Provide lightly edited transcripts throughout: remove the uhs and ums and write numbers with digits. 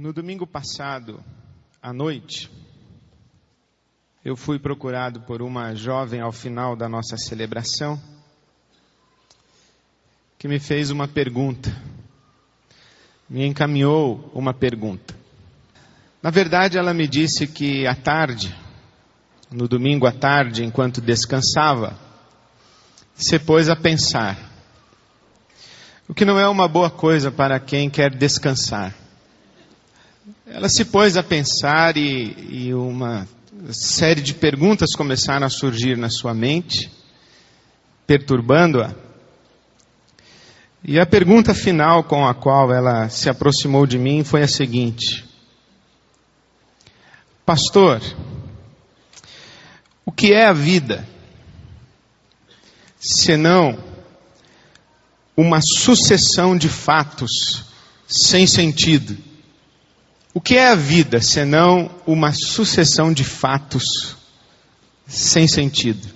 No domingo passado, à noite, eu fui procurado por uma jovem ao final da nossa celebração, que me fez uma pergunta, me encaminhou uma pergunta. Na verdade, ela me disse que à tarde, no domingo à tarde, enquanto descansava, se pôs a pensar, o que não é uma boa coisa para quem quer descansar. Ela se pôs a pensar e uma série de perguntas começaram a surgir na sua mente, perturbando-a. E a pergunta final com a qual ela se aproximou de mim foi a seguinte: pastor, o que é a vida, senão uma sucessão de fatos sem sentido? O que é a vida, senão uma sucessão de fatos sem sentido?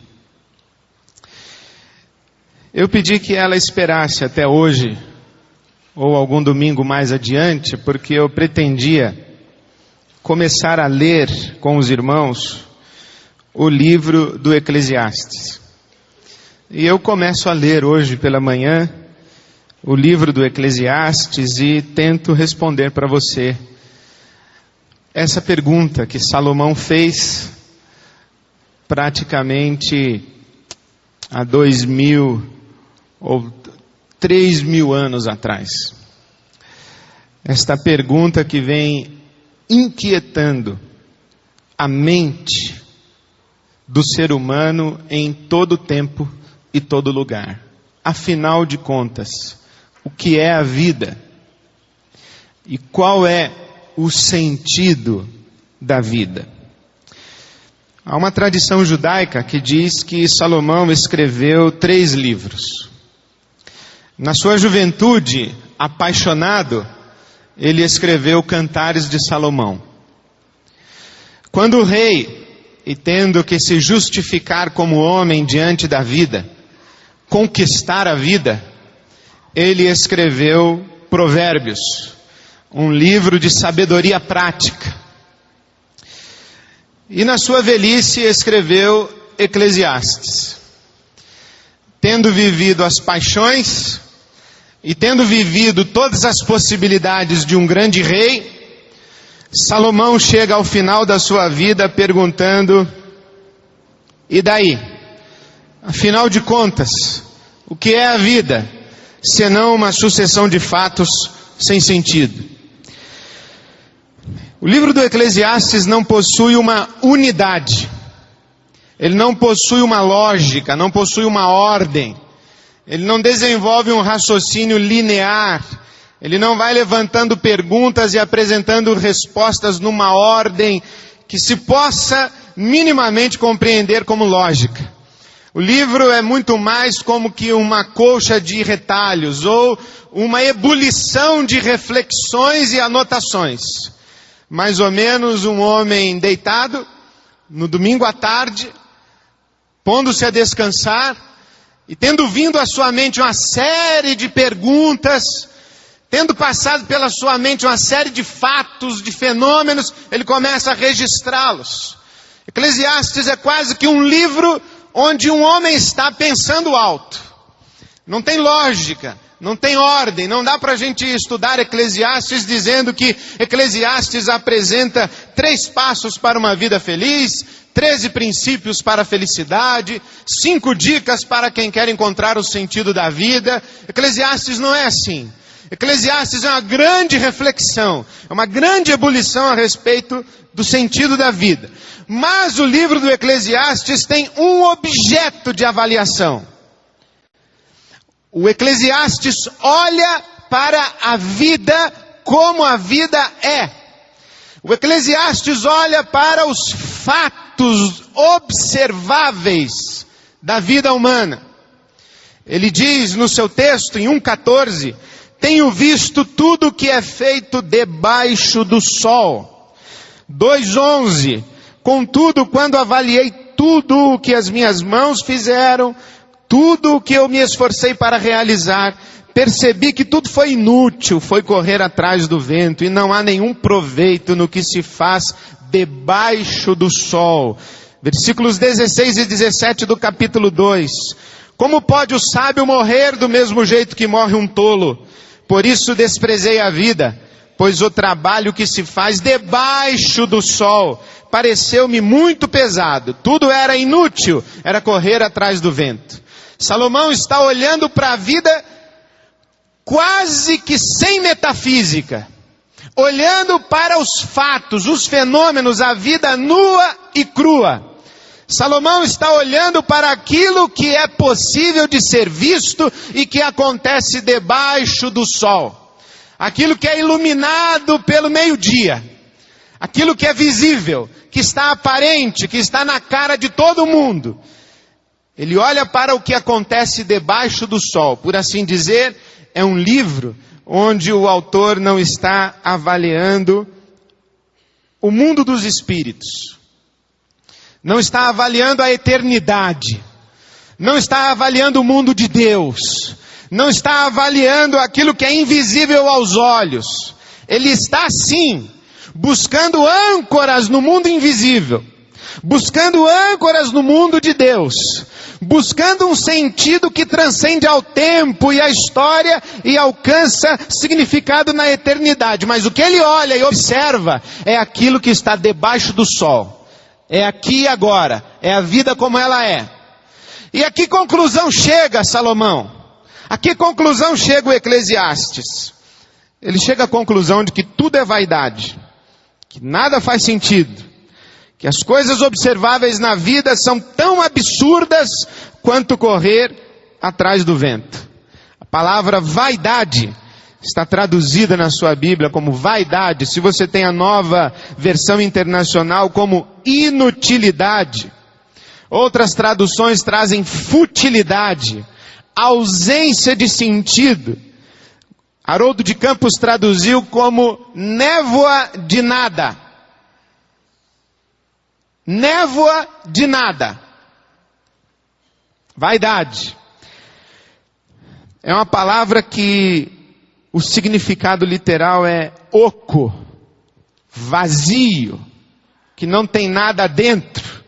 Eu pedi que ela esperasse até hoje, ou algum domingo mais adiante, porque eu pretendia começar a ler com os irmãos o livro do Eclesiastes. E eu começo a ler hoje pela manhã o livro do Eclesiastes e tento responder para você essa pergunta que Salomão fez praticamente há 2.000 ou 3.000 anos atrás. Esta pergunta que vem inquietando a mente do ser humano em todo tempo e todo lugar. Afinal de contas, o que é a vida? E qual é o sentido da vida? Há uma tradição judaica que diz que Salomão escreveu 3 livros. Na sua juventude, apaixonado, ele escreveu Cantares de Salomão. Quando o rei, e tendo que se justificar como homem diante da vida, conquistar a vida, ele escreveu Provérbios, um livro de sabedoria prática. E na sua velhice escreveu Eclesiastes. Tendo vivido as paixões e tendo vivido todas as possibilidades de um grande rei, Salomão chega ao final da sua vida perguntando: e daí? Afinal de contas, o que é a vida, senão uma sucessão de fatos sem sentido? O livro do Eclesiastes não possui uma unidade, ele não possui uma lógica, não possui uma ordem, ele não desenvolve um raciocínio linear, ele não vai levantando perguntas e apresentando respostas numa ordem que se possa minimamente compreender como lógica. O livro é muito mais como que uma colcha de retalhos ou uma ebulição de reflexões e anotações. Mais ou menos um homem deitado, no domingo à tarde, pondo-se a descansar, e tendo vindo à sua mente uma série de perguntas, tendo passado pela sua mente uma série de fatos, de fenômenos, ele começa a registrá-los. Eclesiastes é quase que um livro onde um homem está pensando alto. Não tem lógica, não tem ordem, não dá para a gente estudar Eclesiastes dizendo que Eclesiastes apresenta 3 passos para uma vida feliz, 13 princípios para a felicidade, 5 dicas para quem quer encontrar o sentido da vida. Eclesiastes não é assim. Eclesiastes é uma grande reflexão, é uma grande ebulição a respeito do sentido da vida. Mas o livro do Eclesiastes tem um objeto de avaliação. O Eclesiastes olha para a vida como a vida é. O Eclesiastes olha para os fatos observáveis da vida humana. Ele diz no seu texto, em 1,14, tenho visto tudo o que é feito debaixo do sol. 2,11, contudo, quando avaliei tudo o que as minhas mãos fizeram, tudo o que eu me esforcei para realizar, percebi que tudo foi inútil, foi correr atrás do vento, e não há nenhum proveito no que se faz debaixo do sol. Versículos 16 e 17 do capítulo 2. Como pode o sábio morrer do mesmo jeito que morre um tolo? Por isso desprezei a vida, pois o trabalho que se faz debaixo do sol pareceu-me muito pesado. Tudo era inútil, era correr atrás do vento. Salomão está olhando para a vida quase que sem metafísica, olhando para os fatos, os fenômenos, a vida nua e crua. Salomão está olhando para aquilo que é possível de ser visto e que acontece debaixo do sol. Aquilo que é iluminado pelo meio-dia. Aquilo que é visível, que está aparente, que está na cara de todo mundo. Ele olha para o que acontece debaixo do sol. Por assim dizer, é um livro onde o autor não está avaliando o mundo dos espíritos. Não está avaliando a eternidade. Não está avaliando o mundo de Deus. Não está avaliando aquilo que é invisível aos olhos. Ele está, sim, buscando âncoras no mundo invisível. Buscando âncoras no mundo de Deus. Buscando um sentido que transcende ao tempo e à história e alcança significado na eternidade. Mas o que ele olha e observa é aquilo que está debaixo do sol. É aqui e agora. É a vida como ela é. E a que conclusão chega Salomão? A que conclusão chega o Eclesiastes? Ele chega à conclusão de que tudo é vaidade. Que nada faz sentido. Que as coisas observáveis na vida são tão absurdas quanto correr atrás do vento. A palavra vaidade está traduzida na sua Bíblia como vaidade. Se você tem a Nova Versão Internacional, como inutilidade. Outras traduções trazem futilidade, ausência de sentido. Haroldo de Campos traduziu como névoa de nada. Névoa de nada. Vaidade. É uma palavra que o significado literal é oco, vazio, que não tem nada dentro.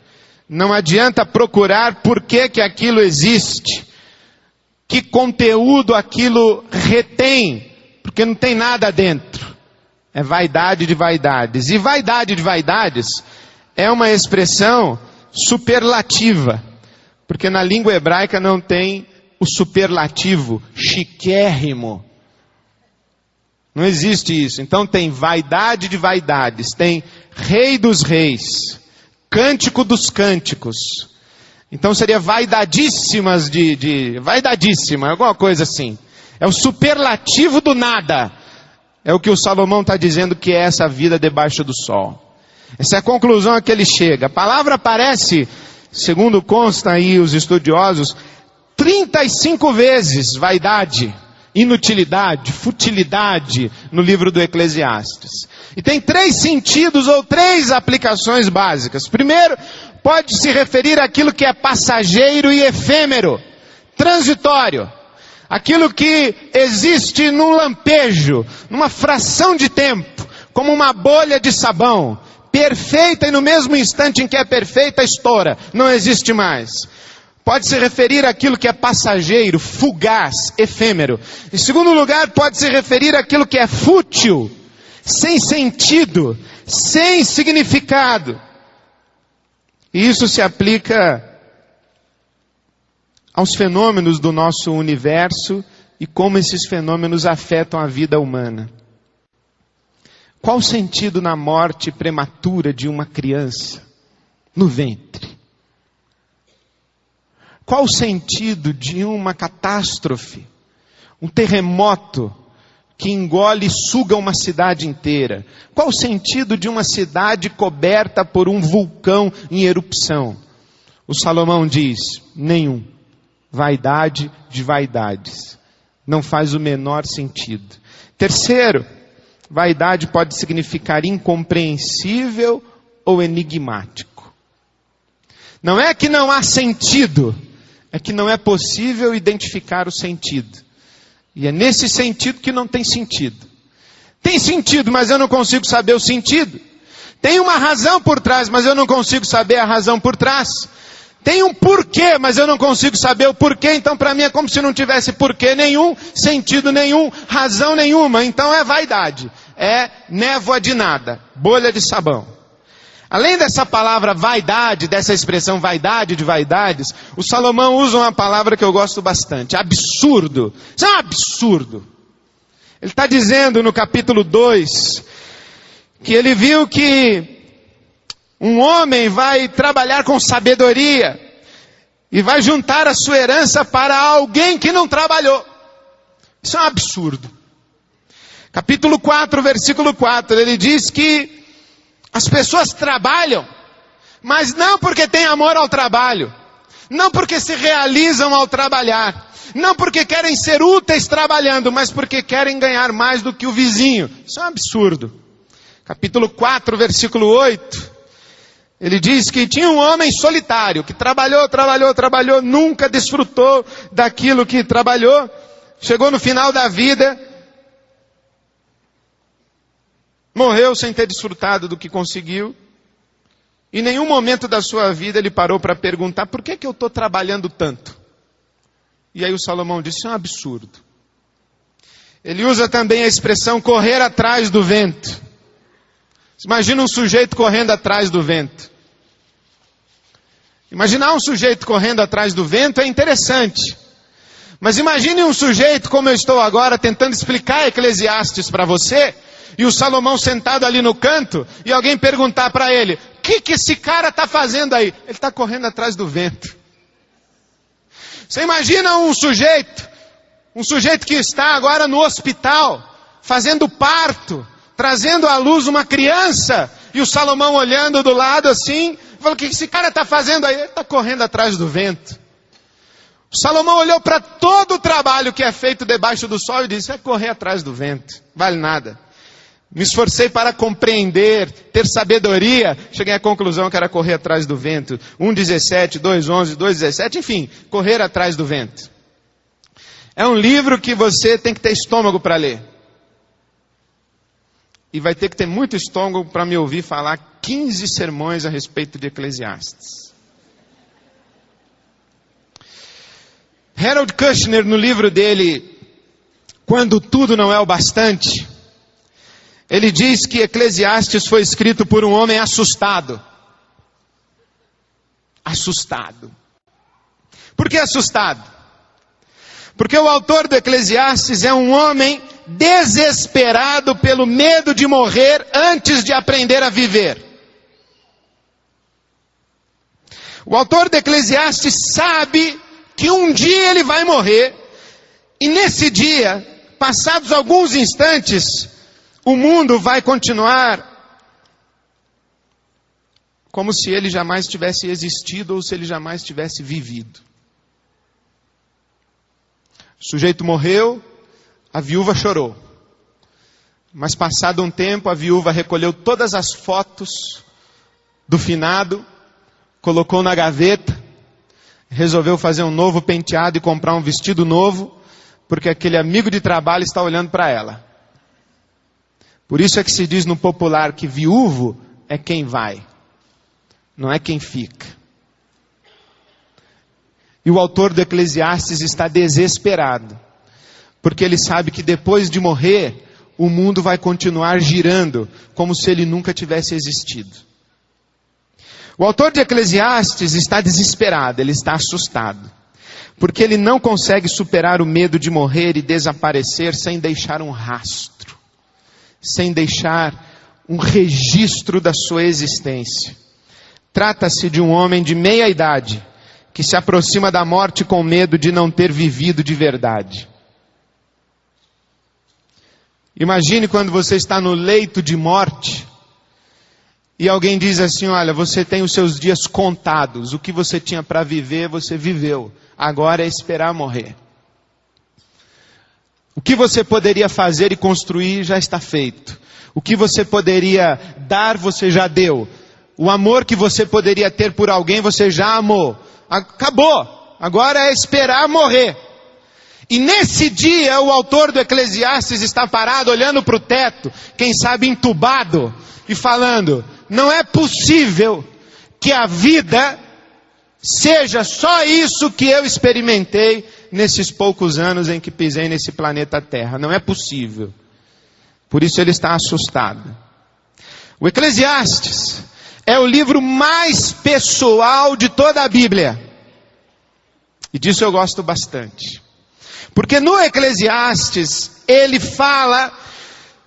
Não adianta procurar por que aquilo existe. Que conteúdo aquilo retém, porque não tem nada dentro. É vaidade de vaidades. E vaidade de vaidades é uma expressão superlativa, porque na língua hebraica não tem o superlativo, chiquérrimo. Não existe isso. Então tem vaidade de vaidades, tem rei dos reis, cântico dos cânticos. Então seria vaidadíssimas vaidadíssima, alguma coisa assim. É o superlativo do nada. É o que o Salomão está dizendo que é essa vida debaixo do sol. Essa é a conclusão a que ele chega. A palavra aparece, segundo consta aí os estudiosos, 35 vezes vaidade, inutilidade, futilidade no livro do Eclesiastes. E tem 3 sentidos ou 3 aplicações básicas. Primeiro, pode se referir àquilo que é passageiro e efêmero, transitório. Aquilo que existe num lampejo, numa fração de tempo, como uma bolha de sabão, perfeita e no mesmo instante em que é perfeita, estoura, não existe mais. Pode se referir àquilo que é passageiro, fugaz, efêmero. Em segundo lugar, pode se referir àquilo que é fútil, sem sentido, sem significado. E isso se aplica aos fenômenos do nosso universo e como esses fenômenos afetam a vida humana. Qual o sentido na morte prematura de uma criança no ventre? Qual o sentido de uma catástrofe, um terremoto que engole e suga uma cidade inteira? Qual o sentido de uma cidade coberta por um vulcão em erupção? O Salomão diz, nenhum. Vaidade de vaidades. Não faz o menor sentido. Terceiro, vaidade pode significar incompreensível ou enigmático. Não é que não há sentido, é que não é possível identificar o sentido. E é nesse sentido que não tem sentido. Tem sentido, mas eu não consigo saber o sentido. Tem uma razão por trás, mas eu não consigo saber a razão por trás. Tem um porquê, mas eu não consigo saber o porquê. Então para mim é como se não tivesse porquê nenhum, sentido nenhum, razão nenhuma. Então é vaidade. É névoa de nada, bolha de sabão. Além dessa palavra vaidade, dessa expressão vaidade de vaidades, o Salomão usa uma palavra que eu gosto bastante, absurdo. Isso é um absurdo. Ele está dizendo no capítulo 2, que ele viu que um homem vai trabalhar com sabedoria, e vai juntar a sua herança para alguém que não trabalhou. Isso é um absurdo. Capítulo 4, versículo 4, ele diz que as pessoas trabalham, mas não porque têm amor ao trabalho, não porque se realizam ao trabalhar, não porque querem ser úteis trabalhando, mas porque querem ganhar mais do que o vizinho. Isso é um absurdo. Capítulo 4, versículo 8, ele diz que tinha um homem solitário, que trabalhou, nunca desfrutou daquilo que trabalhou, chegou no final da vida, morreu sem ter desfrutado do que conseguiu. Em nenhum momento da sua vida ele parou para perguntar, por que eu estou trabalhando tanto? E aí o Salomão disse, isso é um absurdo. Ele usa também a expressão correr atrás do vento. Imagina um sujeito correndo atrás do vento. Imaginar um sujeito correndo atrás do vento é interessante. Mas imagine um sujeito como eu estou agora tentando explicar Eclesiastes para você, e o Salomão sentado ali no canto, e alguém perguntar para ele, o que esse cara está fazendo aí? Ele está correndo atrás do vento. Você imagina um sujeito que está agora no hospital, fazendo parto, trazendo à luz uma criança, e o Salomão olhando do lado assim, falou, o que esse cara está fazendo aí? Ele está correndo atrás do vento. O Salomão olhou para todo o trabalho que é feito debaixo do sol e disse, é correr atrás do vento, vale nada. Me esforcei para compreender, ter sabedoria, cheguei à conclusão que era correr atrás do vento. 1:17, 2:11, 2:17, enfim, correr atrás do vento. É um livro que você tem que ter estômago para ler. E vai ter que ter muito estômago para me ouvir falar 15 sermões a respeito de Eclesiastes. Harold Kushner, no livro dele, Quando Tudo Não É o Bastante, ele diz que Eclesiastes foi escrito por um homem assustado. Assustado. Por que assustado? Porque o autor do Eclesiastes é um homem desesperado pelo medo de morrer antes de aprender a viver. O autor do Eclesiastes sabe que um dia ele vai morrer, e nesse dia, passados alguns instantes, o mundo vai continuar como se ele jamais tivesse existido ou se ele jamais tivesse vivido. O sujeito morreu, a viúva chorou. Mas passado um tempo, a viúva recolheu todas as fotos do finado, colocou na gaveta, resolveu fazer um novo penteado e comprar um vestido novo, porque aquele amigo de trabalho está olhando para ela. Por isso é que se diz no popular que viúvo é quem vai, não é quem fica. E o autor do Eclesiastes está desesperado, porque ele sabe que depois de morrer, o mundo vai continuar girando, como se ele nunca tivesse existido. O autor de Eclesiastes está desesperado, ele está assustado, porque ele não consegue superar o medo de morrer e desaparecer sem deixar um rastro, sem deixar um registro da sua existência. Trata-se de um homem de meia idade, que se aproxima da morte com medo de não ter vivido de verdade. Imagine quando você está no leito de morte, e alguém diz assim, olha, você tem os seus dias contados, o que você tinha para viver, você viveu, agora é esperar morrer. O que você poderia fazer e construir já está feito. O que você poderia dar, você já deu. O amor que você poderia ter por alguém, você já amou. Acabou. Agora é esperar morrer. E nesse dia o autor do Eclesiastes está parado olhando para o teto, quem sabe entubado, e falando: não é possível que a vida seja só isso que eu experimentei nesses poucos anos em que pisei nesse planeta Terra. Não é possível. Por isso ele está assustado. O Eclesiastes é o livro mais pessoal de toda a Bíblia. E disso eu gosto bastante. Porque no Eclesiastes ele fala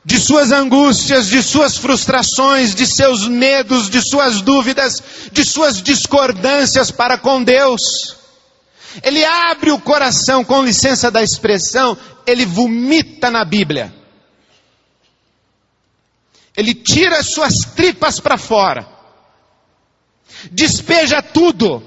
de suas angústias, de suas frustrações, de seus medos, de suas dúvidas, de suas discordâncias para com Deus. Ele abre o coração, com licença da expressão, ele vomita na Bíblia. Ele tira as suas tripas para fora. Despeja tudo.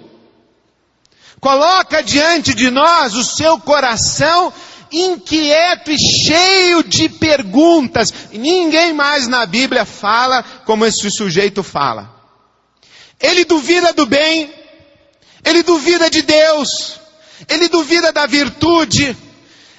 Coloca diante de nós o seu coração inquieto e cheio de perguntas. E ninguém mais na Bíblia fala como esse sujeito fala. Ele duvida do bem, ele duvida de Deus, ele duvida da virtude.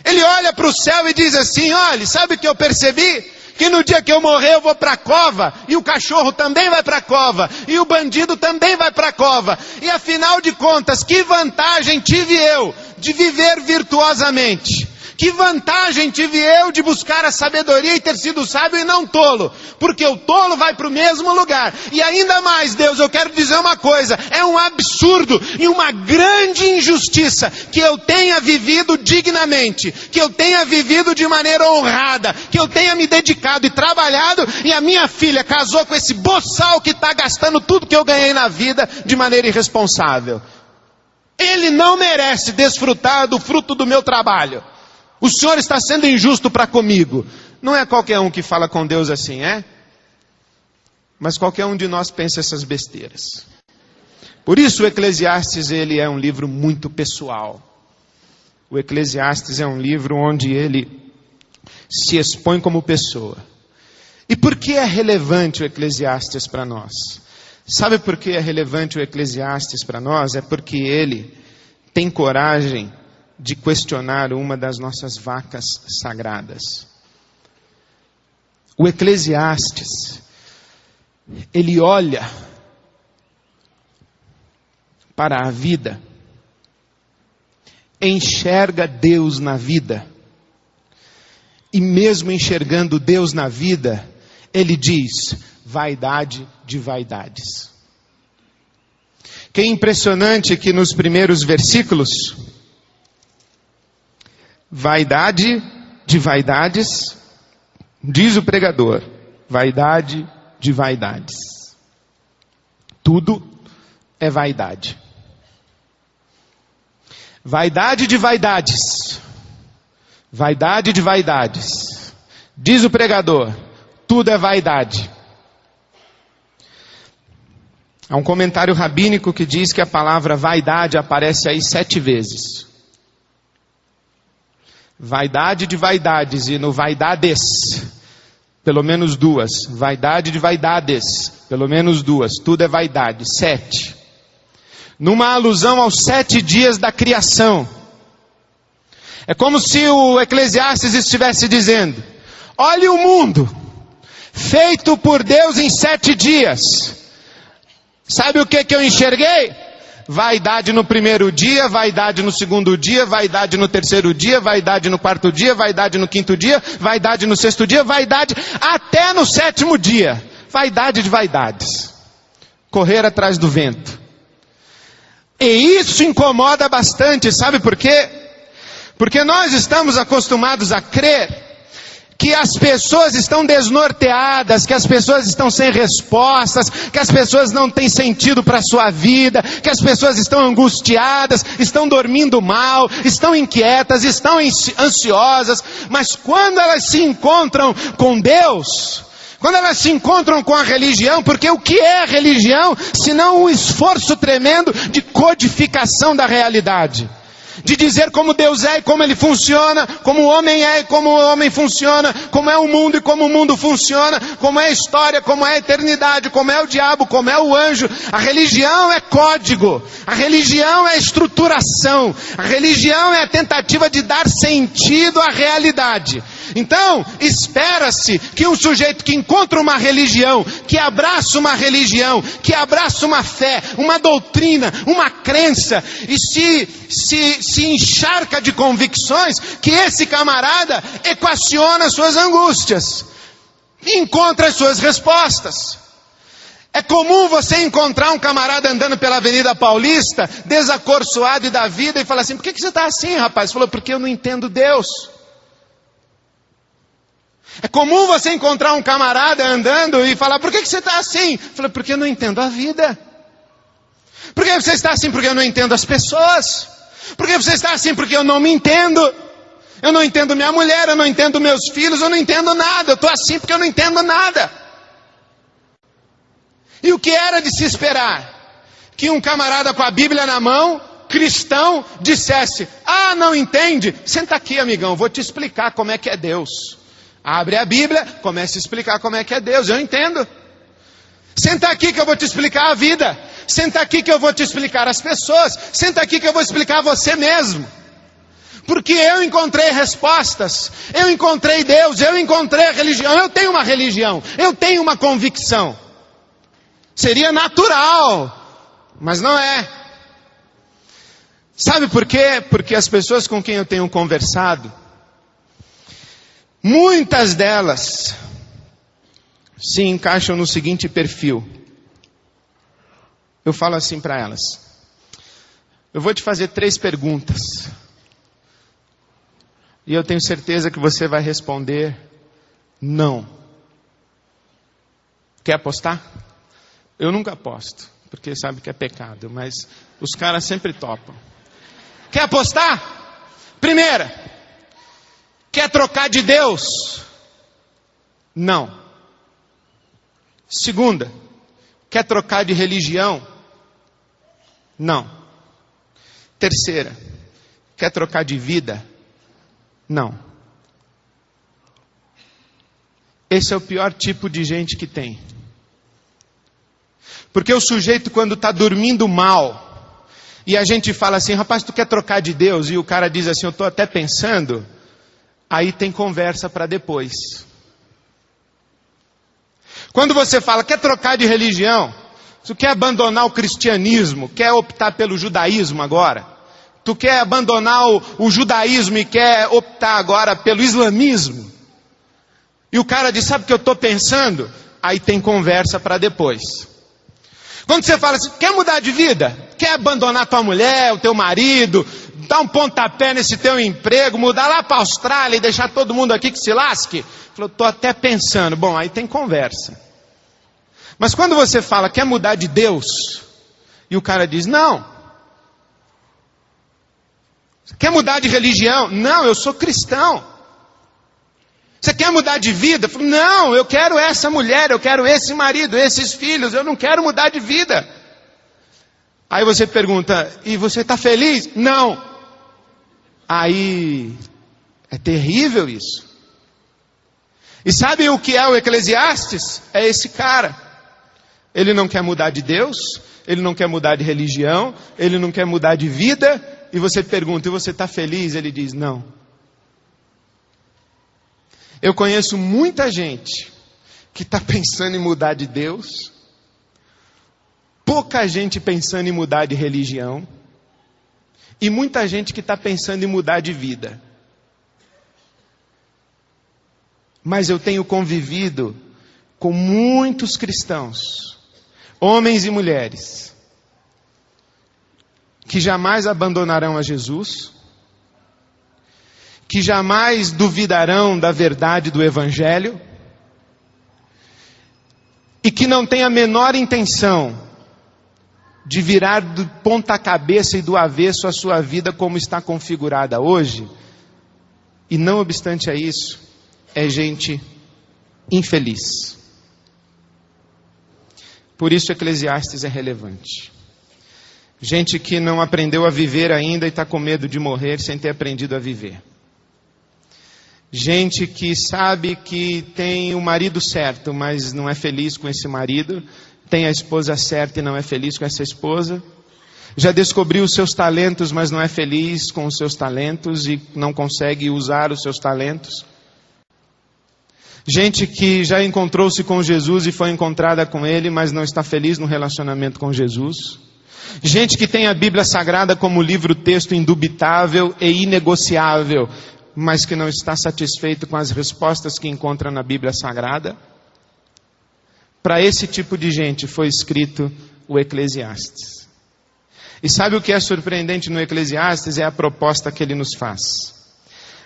Ele olha para o céu e diz assim: olha, sabe o que eu percebi? Que no dia que eu morrer eu vou para a cova, e o cachorro também vai para a cova, e o bandido também vai para a cova. E afinal de contas, que vantagem tive eu de viver virtuosamente? Que vantagem tive eu de buscar a sabedoria e ter sido sábio e não tolo? Porque o tolo vai para o mesmo lugar. E ainda mais, Deus, eu quero dizer uma coisa: é um absurdo e uma grande injustiça que eu tenha vivido dignamente, que eu tenha vivido de maneira honrada, que eu tenha me dedicado e trabalhado, e a minha filha casou com esse boçal que está gastando tudo que eu ganhei na vida de maneira irresponsável. Ele não merece desfrutar do fruto do meu trabalho. O Senhor está sendo injusto para comigo. Não é qualquer um que fala com Deus assim, é? Mas qualquer um de nós pensa essas besteiras. Por isso o Eclesiastes, ele é um livro muito pessoal. O Eclesiastes é um livro onde ele se expõe como pessoa. E por que é relevante o Eclesiastes para nós? Sabe por que é relevante o Eclesiastes para nós? É porque ele tem coragem de questionar uma das nossas vacas sagradas. O Eclesiastes, ele olha para a vida, enxerga Deus na vida, e mesmo enxergando Deus na vida, ele diz: vaidade de vaidades. Que é impressionante que nos primeiros versículos, vaidade de vaidades, diz o pregador, vaidade de vaidades. Tudo é vaidade. Vaidade de vaidades. Vaidade de vaidades. Diz o pregador, tudo é vaidade. Há um comentário rabínico que diz que a palavra vaidade aparece aí 7 vezes. Vaidade de vaidades, e no vaidades, pelo menos 2. Vaidade de vaidades, pelo menos 2. Tudo é vaidade. 7. Numa alusão aos 7 dias da criação. É como se o Eclesiastes estivesse dizendo: olhe o mundo, feito por Deus em 7 dias. Sabe o que eu enxerguei? Vaidade no primeiro dia, vaidade no segundo dia, vaidade no terceiro dia, vaidade no quarto dia, vaidade no quinto dia, vaidade no sexto dia, vaidade até no 7º dia. Vaidade de vaidades. Correr atrás do vento. E isso incomoda bastante, sabe por quê? Porque nós estamos acostumados a crer que as pessoas estão desnorteadas, que as pessoas estão sem respostas, que as pessoas não têm sentido para a sua vida, que as pessoas estão angustiadas, estão dormindo mal, estão inquietas, estão ansiosas. Mas quando elas se encontram com Deus, quando elas se encontram com a religião, porque o que é a religião, senão um esforço tremendo de codificação da realidade? de dizer como Deus é e como Ele funciona, como o homem é e como o homem funciona, como é o mundo e como o mundo funciona, como é a história, como é a eternidade, como é o diabo, como é o anjo. A religião é código, a religião é estruturação, a religião é a tentativa de dar sentido à realidade. Então, espera-se que um sujeito que encontra uma religião, que abraça uma religião, que abraça uma fé, uma doutrina, uma crença, e se encharca de convicções, que esse camarada equaciona as suas angústias, encontra as suas respostas. É comum você encontrar um camarada andando pela Avenida Paulista, desacorçoado e da vida, e falar assim: por que você está assim, rapaz? Ele falou: porque eu não entendo Deus. É comum você encontrar um camarada andando e falar: por que você está assim? Eu falei: porque eu não entendo a vida. Por que você está assim? Porque eu não entendo as pessoas. Por que você está assim? Porque eu não me entendo. Eu não entendo minha mulher, eu não entendo meus filhos, eu não entendo nada. Eu estou assim porque eu não entendo nada. E o que era de se esperar? Que um camarada com a Bíblia na mão, cristão, dissesse: ah, não entende? Senta aqui, amigão, vou te explicar como é que é Deus. Abre a Bíblia, comece a explicar como é que é Deus, eu entendo. Senta aqui que eu vou te explicar a vida. Senta aqui que eu vou te explicar as pessoas. Senta aqui que eu vou explicar você mesmo. Porque eu encontrei respostas. Eu encontrei Deus, eu encontrei a religião. Eu tenho uma religião, eu tenho uma convicção. Seria natural, mas não é. Sabe por quê? Porque as pessoas com quem eu tenho conversado, muitas delas se encaixam no seguinte perfil. Eu falo assim para elas: eu vou te fazer 3 perguntas. E eu tenho certeza que você vai responder não. Quer apostar? Eu nunca aposto, porque sabe que é pecado, mas os caras sempre topam. Quer apostar? Primeira: quer trocar de Deus? Não. Segunda: quer trocar de religião? Não. Terceira: quer trocar de vida? Não. Esse é o pior tipo de gente que tem. Porque o sujeito, quando está dormindo mal, e a gente fala assim: rapaz, tu quer trocar de Deus? E o cara diz assim: eu estou até pensando. Aí tem conversa para depois. Quando você fala: quer trocar de religião? Tu quer abandonar o cristianismo? Quer optar pelo judaísmo agora? Tu quer abandonar o judaísmo e quer optar agora pelo islamismo? E o cara diz: sabe o que eu estou pensando? Aí tem conversa para depois. Quando você fala assim: quer mudar de vida? Quer abandonar tua mulher, o teu marido, dar um pontapé nesse teu emprego, mudar lá para a Austrália e deixar todo mundo aqui que se lasque? Falou: estou até pensando. Bom, aí tem conversa. Mas quando você fala: quer mudar de Deus? E o cara diz: não. Quer mudar de religião? Não, eu sou cristão. Você quer mudar de vida? Não, eu quero essa mulher, eu quero esse marido, esses filhos, eu não quero mudar de vida. Aí você pergunta: e você está feliz? Não. Aí é terrível isso. E sabe o que é o Eclesiastes? É esse cara. Ele não quer mudar de Deus, ele não quer mudar de religião, ele não quer mudar de vida. E você pergunta: e você está feliz? Ele diz: não. Eu conheço muita gente que está pensando em mudar de Deus, pouca gente pensando em mudar de religião, e muita gente que está pensando em mudar de vida. Mas eu tenho convivido com muitos cristãos, homens e mulheres, que jamais abandonarão a Jesus, que jamais duvidarão da verdade do Evangelho, e que não têm a menor intenção de virar do ponta cabeça e do avesso a sua vida como está configurada hoje. E não obstante a isso, é gente infeliz. Por isso Eclesiastes é relevante. Gente que não aprendeu a viver ainda e está com medo de morrer sem ter aprendido a viver. Gente que sabe que tem o marido certo, mas não é feliz com esse marido. Tem a esposa certa e não é feliz com essa esposa. Já descobriu os seus talentos, mas não é feliz com os seus talentos e não consegue usar os seus talentos. Gente que já encontrou-se com Jesus e foi encontrada com Ele, mas não está feliz no relacionamento com Jesus. Gente que tem a Bíblia Sagrada como livro-texto indubitável e inegociável, mas que não está satisfeito com as respostas que encontra na Bíblia Sagrada. Para esse tipo de gente foi escrito o Eclesiastes. E sabe o que é surpreendente no Eclesiastes? É a proposta que ele nos faz.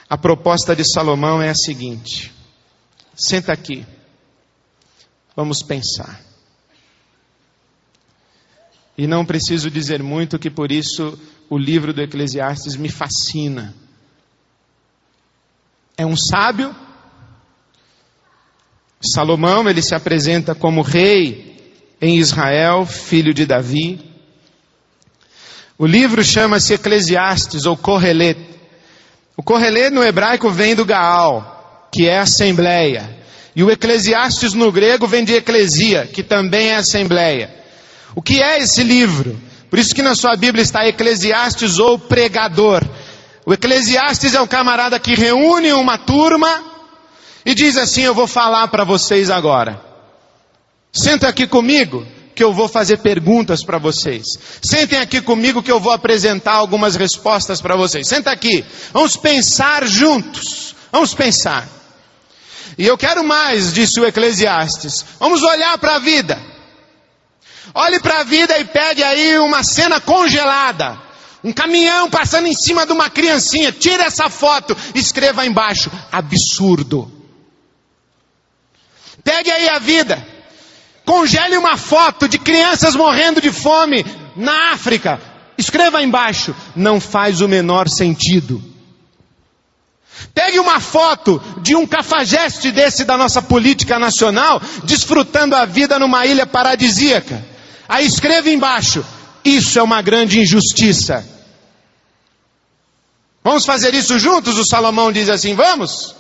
A proposta de Salomão é a seguinte: senta aqui, vamos pensar. E não preciso dizer muito que por isso o livro do Eclesiastes me fascina. É um sábio. Salomão, ele se apresenta como rei em Israel, filho de Davi. O livro chama-se Eclesiastes ou Kohelet. O Kohelet no hebraico vem do Gaal, que é assembleia. E o Eclesiastes no grego vem de eclesia, que também é assembleia. O que é esse livro? Por isso que na sua Bíblia está Eclesiastes ou pregador. O Eclesiastes é o camarada que reúne uma turma e diz assim: eu vou falar para vocês agora. Senta aqui comigo que eu vou fazer perguntas para vocês. Sentem aqui comigo que eu vou apresentar algumas respostas para vocês. Senta aqui, vamos pensar juntos. Vamos pensar. E eu quero mais, disse o Eclesiastes. Vamos olhar para a vida. Olhe para a vida e pegue aí uma cena congelada. Um caminhão passando em cima de uma criancinha. Tira essa foto, escreva embaixo: absurdo. Pegue aí a vida. Congele uma foto de crianças morrendo de fome na África. Escreva embaixo: não faz o menor sentido. Pegue uma foto de um cafajeste desse da nossa política nacional, desfrutando a vida numa ilha paradisíaca. Aí escreva embaixo: isso é uma grande injustiça. Vamos fazer isso juntos? O Salomão diz assim: vamos?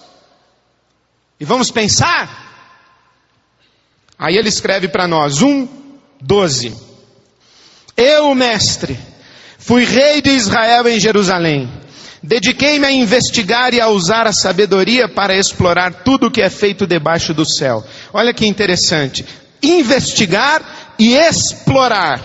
E vamos pensar? Aí ele escreve para nós, 1:12. Eu, mestre, fui rei de Israel em Jerusalém. Dediquei-me a investigar e a usar a sabedoria para explorar tudo o que é feito debaixo do céu. Olha que interessante. Investigar e explorar.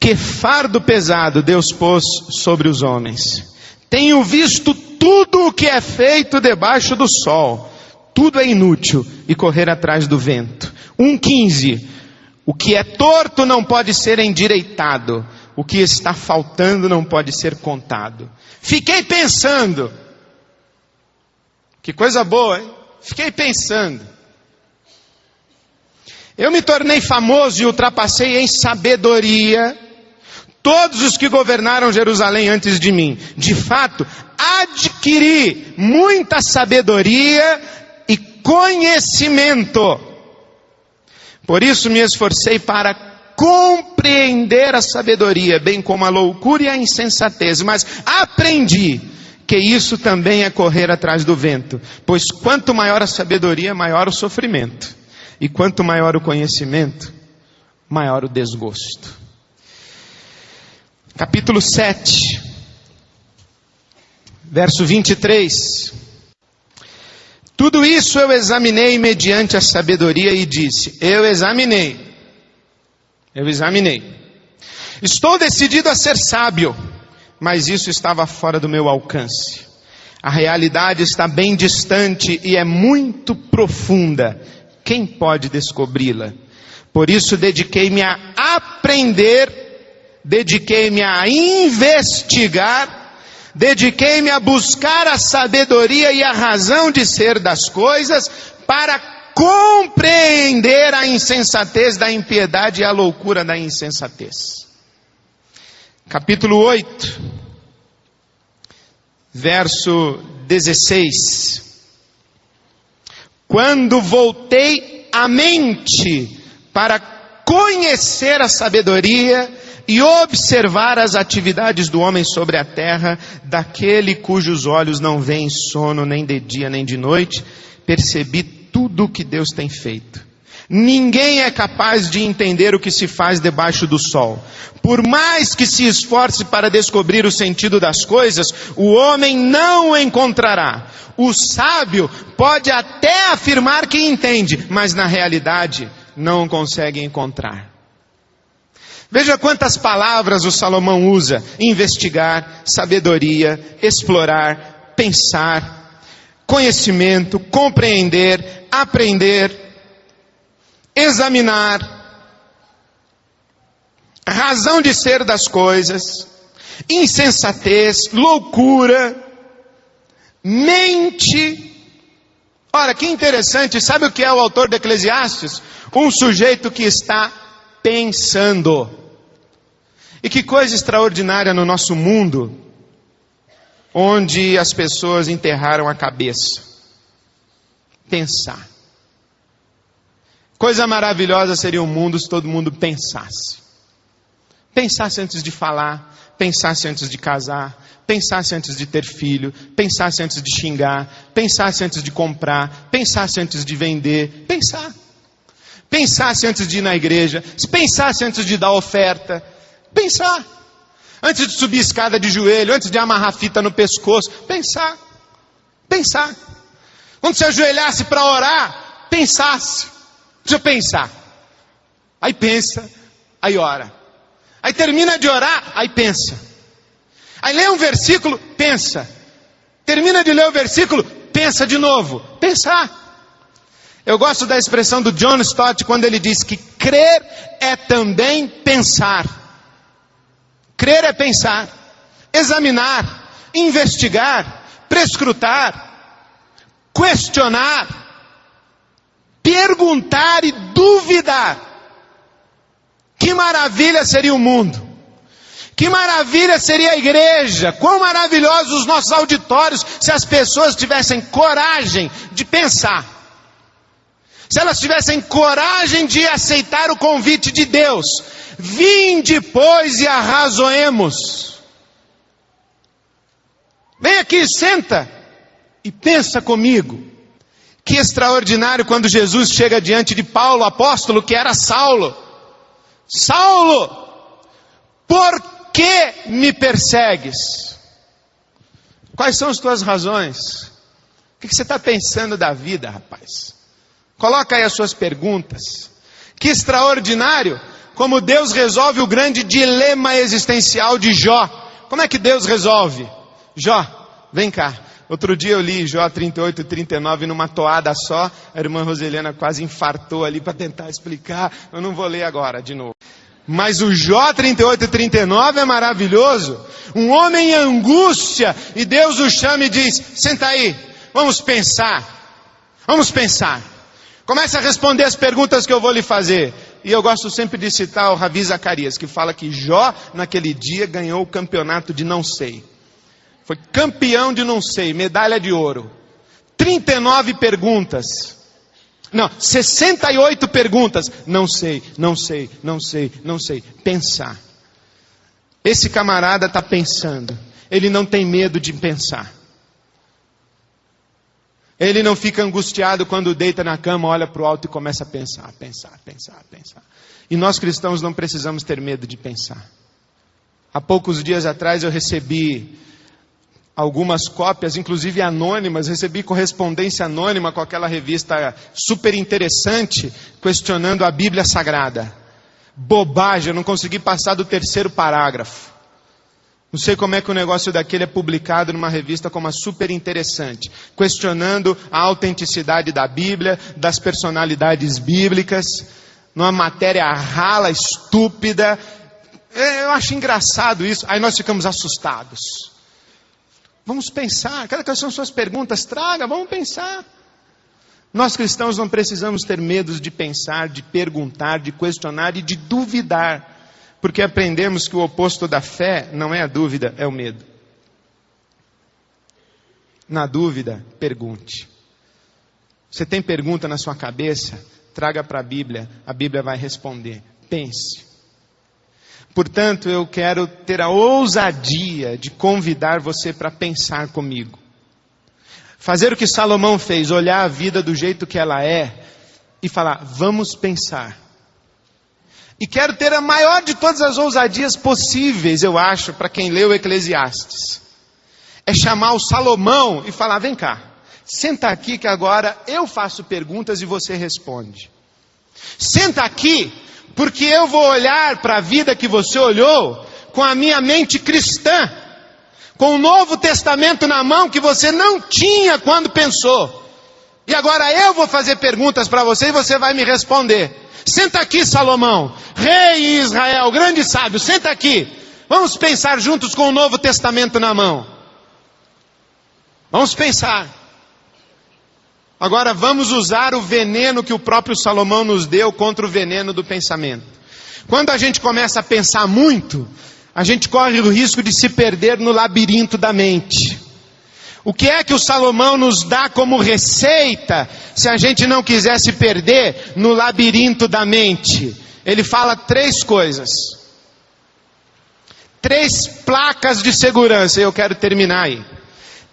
Que fardo pesado Deus pôs sobre os homens. Tenho visto tudo o que é feito debaixo do sol. Tudo é inútil e correr atrás do vento. 1:15. O que é torto não pode ser endireitado. O que está faltando não pode ser contado. Fiquei pensando. Que coisa boa, hein? Fiquei pensando. Eu me tornei famoso e ultrapassei em sabedoria todos os que governaram Jerusalém antes de mim. De fato, adquiri muita sabedoria e conhecimento. Por isso me esforcei para compreender a sabedoria, bem como a loucura e a insensatez. Mas aprendi que isso também é correr atrás do vento. Pois quanto maior a sabedoria, maior o sofrimento. E quanto maior o conhecimento, maior o desgosto. Capítulo 7, verso 23. Tudo isso eu examinei mediante a sabedoria e disse: eu examinei. Estou decidido a ser sábio, mas isso estava fora do meu alcance. A realidade está bem distante e é muito profunda. Quem pode descobri-la? Por isso dediquei-me a aprender, dediquei-me a investigar, dediquei-me a buscar a sabedoria e a razão de ser das coisas, para compreender a insensatez da impiedade e a loucura da insensatez. Capítulo 8, verso 16. Quando voltei a mente para conhecer a sabedoria e observar as atividades do homem sobre a terra, daquele cujos olhos não veem sono nem de dia nem de noite, percebi tudo o que Deus tem feito. Ninguém é capaz de entender o que se faz debaixo do sol. Por mais que se esforce para descobrir o sentido das coisas, o homem não o encontrará. O sábio pode até afirmar que entende, mas na realidade não o consegue encontrar. Veja quantas palavras o Salomão usa: investigar, sabedoria, explorar, pensar, conhecimento, compreender, aprender, examinar, razão de ser das coisas, insensatez, loucura, mente. Ora, que interessante, sabe o que é o autor de Eclesiastes? Um sujeito que está pensando. E que coisa extraordinária no nosso mundo, onde as pessoas enterraram a cabeça. Pensar. Coisa maravilhosa seria um mundo se todo mundo pensasse. Pensasse antes de falar, pensasse antes de casar, pensasse antes de ter filho, pensasse antes de xingar, pensasse antes de comprar, pensasse antes de vender, pensar. Pensasse antes de ir na igreja, pensasse antes de dar oferta, pensar. Antes de subir escada de joelho, antes de amarrar fita no pescoço, pensar. Pensar. Quando se ajoelhasse para orar, pensasse. Deixa eu pensar. Aí pensa, aí ora. Aí termina de orar, aí pensa. Aí lê um versículo, pensa. Termina de ler o versículo, pensa de novo. Pensar. Eu gosto da expressão do John Stott quando ele diz que crer é também pensar. Crer é pensar, examinar, investigar, prescrutar, questionar, perguntar e duvidar. Que maravilha seria o mundo! Que maravilha seria a igreja! Quão maravilhosos os nossos auditórios se as pessoas tivessem coragem de pensar. Se elas tivessem coragem de aceitar o convite de Deus. Vinde, pois, e arrazoemos. Vem aqui, senta e pensa comigo. Que extraordinário quando Jesus chega diante de Paulo, apóstolo, que era Saulo. Saulo, por que me persegues? Quais são as tuas razões? O que você está pensando da vida, rapaz? Coloca aí as suas perguntas. Que extraordinário como Deus resolve o grande dilema existencial de Jó. Como é que Deus resolve? Jó, vem cá. Outro dia eu li Jó 38 e 39 numa toada só. A irmã Roseliana quase infartou ali para tentar explicar. Eu não vou ler agora de novo. Mas o Jó 38 e 39 é maravilhoso. Um homem em angústia. E Deus o chama e diz: senta aí, vamos pensar. Vamos pensar. Comece a responder as perguntas que eu vou lhe fazer. E eu gosto sempre de citar o Ravi Zacarias, que fala que Jó naquele dia ganhou o campeonato de não sei. Foi campeão de não sei, medalha de ouro. 39 perguntas. Não, 68 perguntas. Não sei, não sei, não sei, não sei. Pensar. Esse camarada está pensando. Ele não tem medo de pensar. Ele não fica angustiado quando deita na cama, olha para o alto e começa a pensar, pensar, pensar, pensar. E nós cristãos não precisamos ter medo de pensar. Há poucos dias atrás eu recebi algumas cópias, inclusive anônimas, recebi correspondência anônima com aquela revista super interessante, questionando a Bíblia Sagrada. Bobagem, eu não consegui passar do 3º parágrafo. Não sei como é que o negócio daquele é publicado numa revista como a super interessante, questionando a autenticidade da Bíblia, das personalidades bíblicas, numa matéria rala, estúpida. Eu acho engraçado isso. Aí nós ficamos assustados. Vamos pensar. Quais são suas perguntas? Traga, vamos pensar. Nós cristãos não precisamos ter medo de pensar, de perguntar, de questionar e de duvidar. Porque aprendemos que o oposto da fé não é a dúvida, é o medo. Na dúvida, pergunte. Você tem pergunta na sua cabeça? Traga para a Bíblia vai responder. pense. Portanto, eu quero ter a ousadia de convidar você para pensar comigo. Fazer o que Salomão fez, olhar a vida do jeito que ela é e falar, vamos pensar. E quero ter a maior de todas as ousadias possíveis, eu acho, para quem leu Eclesiastes. É chamar o Salomão e falar, vem cá, senta aqui que agora eu faço perguntas e você responde. Senta aqui, porque eu vou olhar para a vida que você olhou com a minha mente cristã, com o Novo Testamento na mão que você não tinha quando pensou. E agora eu vou fazer perguntas para você e você vai me responder. Senta aqui, Salomão, rei Israel, grande sábio, senta aqui. Vamos pensar juntos com o Novo Testamento na mão. Vamos pensar. Agora vamos usar o veneno que o próprio Salomão nos deu contra o veneno do pensamento. Quando a gente começa a pensar muito, a gente corre o risco de se perder no labirinto da mente. O que é que o Salomão nos dá como receita, se a gente não quiser se perder no labirinto da mente? Ele fala 3 coisas. 3 placas de segurança, eu quero terminar aí.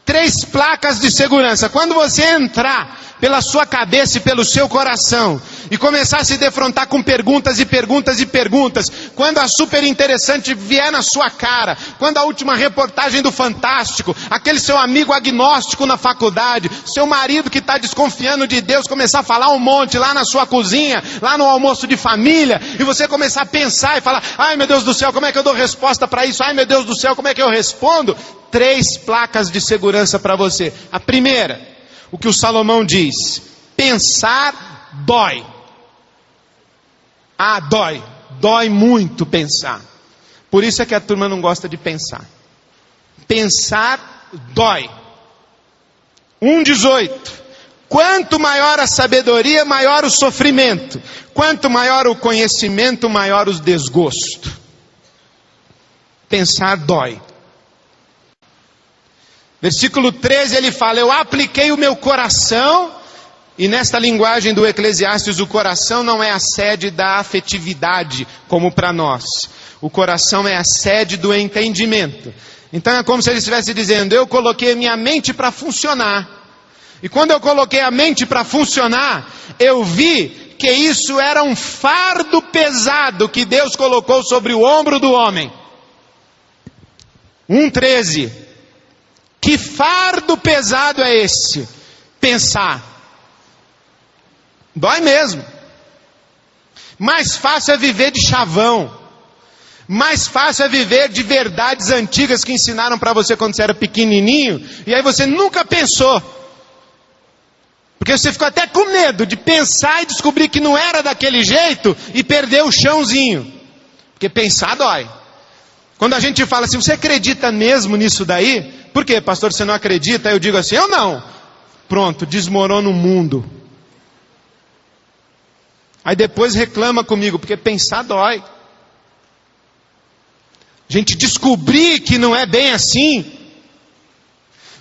3 placas de segurança. Quando você entrar pela sua cabeça e pelo seu coração e começar a se defrontar com perguntas e perguntas e perguntas, quando a super interessante vier na sua cara, quando a última reportagem do Fantástico, aquele seu amigo agnóstico na faculdade, seu marido que está desconfiando de Deus, começar a falar um monte lá na sua cozinha, lá no almoço de família, e você começar a pensar e falar, ai meu Deus do céu, como é que eu dou resposta para isso? Ai meu Deus do céu, como é que eu respondo? 3 placas de segurança para você. A primeira, o que o Salomão diz, pensar dói. Ah, dói. Dói muito pensar. Por isso é que a turma não gosta de pensar. Pensar dói. 1,18. Quanto maior a sabedoria, maior o sofrimento. Quanto maior o conhecimento, maior o desgosto. Pensar dói. Versículo 13 ele fala, eu apliquei o meu coração, e nesta linguagem do Eclesiastes, o coração não é a sede da afetividade, como para nós. O coração é a sede do entendimento. Então é como se ele estivesse dizendo, eu coloquei a minha mente para funcionar. E quando eu coloquei a mente para funcionar, eu vi que isso era um fardo pesado que Deus colocou sobre o ombro do homem. 1,13. Que fardo pesado é esse? Pensar. Dói mesmo. Mais fácil é viver de chavão. Mais fácil é viver de verdades antigas que ensinaram para você quando você era pequenininho, e aí você nunca pensou. Porque você ficou até com medo de pensar e descobrir que não era daquele jeito e perder o chãozinho. Porque pensar dói. Quando a gente fala assim, você acredita mesmo nisso daí? Por quê, pastor, você não acredita? Aí eu digo assim, eu não. Pronto, desmorona o mundo. Aí depois reclama comigo, porque pensar dói. A gente descobrir que não é bem assim.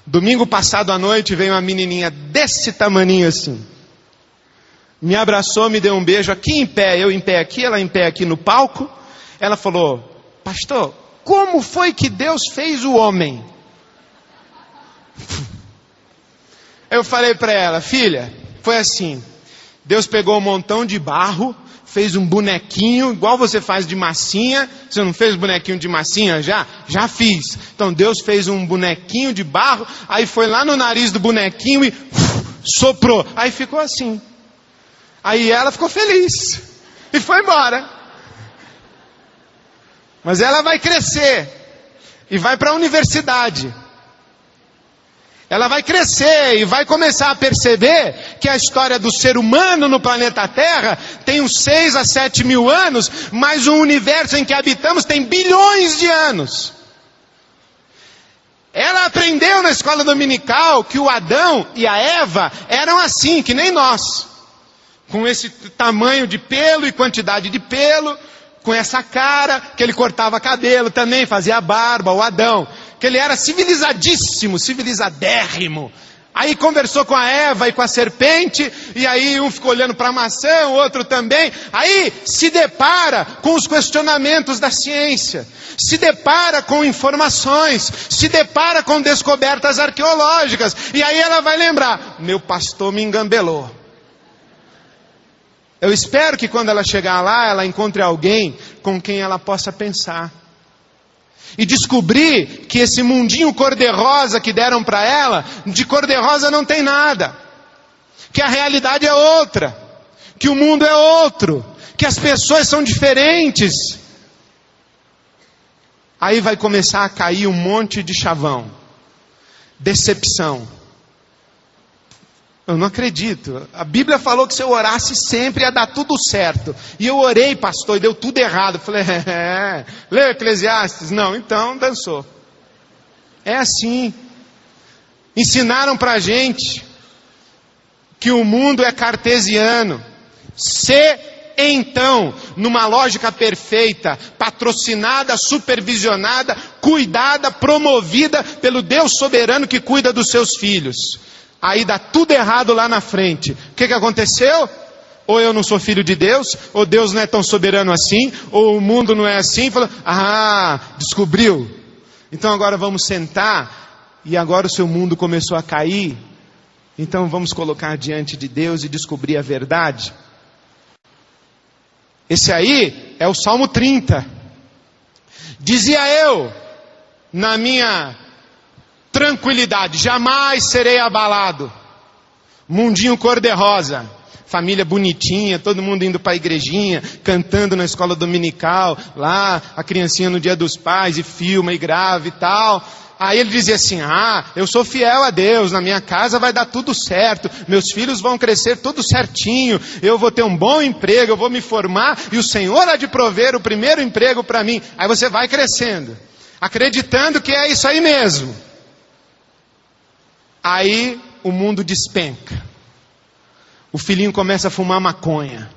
Domingo passado à noite veio uma menininha desse tamaninho assim. Me abraçou, me deu um beijo aqui em pé, eu em pé aqui, ela em pé aqui no palco. Ela falou, pastor, como foi que Deus fez o homem? Eu falei para ela, filha, foi assim, Deus pegou um montão de barro, fez um bonequinho, igual você faz de massinha. Você não fez bonequinho de massinha já? Já fiz. Então Deus fez um bonequinho de barro, aí foi lá no nariz do bonequinho e soprou, aí ficou assim. Aí ela ficou feliz e foi embora. Mas ela vai crescer e vai para a universidade. Ela vai crescer e vai começar a perceber que a história do ser humano no planeta Terra tem uns 6 a 7 mil anos, mas o universo em que habitamos tem bilhões de anos. Ela aprendeu na escola dominical que o Adão e a Eva eram assim, que nem nós. Com esse tamanho de pelo e quantidade de pelo, com essa cara, que ele cortava cabelo também, fazia barba, o Adão. Que ele era civilizadíssimo, civilizadérrimo. Aí conversou com a Eva e com a serpente, e aí um ficou olhando para a maçã, o outro também. Aí se depara com os questionamentos da ciência, se depara com informações, se depara com descobertas arqueológicas. E aí ela vai lembrar, meu pastor me engambelou. Eu espero que quando ela chegar lá, ela encontre alguém com quem ela possa pensar. E descobrir que esse mundinho cor-de-rosa que deram para ela, de cor-de-rosa não tem nada. Que a realidade é outra. Que o mundo é outro. Que as pessoas são diferentes. Aí vai começar a cair um monte de chavão. Decepção. Eu não acredito. A Bíblia falou que se eu orasse sempre ia dar tudo certo. E eu orei, pastor, e deu tudo errado. Eu falei, leu Eclesiastes? Não, então dançou. É assim. Ensinaram pra gente que o mundo é cartesiano. Se então, numa lógica perfeita, patrocinada, supervisionada, cuidada, promovida pelo Deus soberano que cuida dos seus filhos. Aí dá tudo errado lá na frente. O que aconteceu? Ou eu não sou filho de Deus, ou Deus não é tão soberano assim, ou o mundo não é assim. Descobriu. Então agora vamos sentar, e agora o seu mundo começou a cair. Então vamos colocar diante de Deus e descobrir a verdade. Esse aí é o Salmo 30. Dizia eu, na minha tranquilidade, jamais serei abalado. Mundinho cor-de-rosa, família bonitinha, todo mundo indo para a igrejinha, cantando na escola dominical, lá a criancinha no dia dos pais, e filma e grava e tal. Aí ele dizia assim, eu sou fiel a Deus, na minha casa vai dar tudo certo, meus filhos vão crescer tudo certinho, eu vou ter um bom emprego, eu vou me formar, e o Senhor há de prover o primeiro emprego para mim. Aí você vai crescendo, acreditando que é isso aí mesmo. Aí o mundo despenca. O filhinho começa a fumar maconha.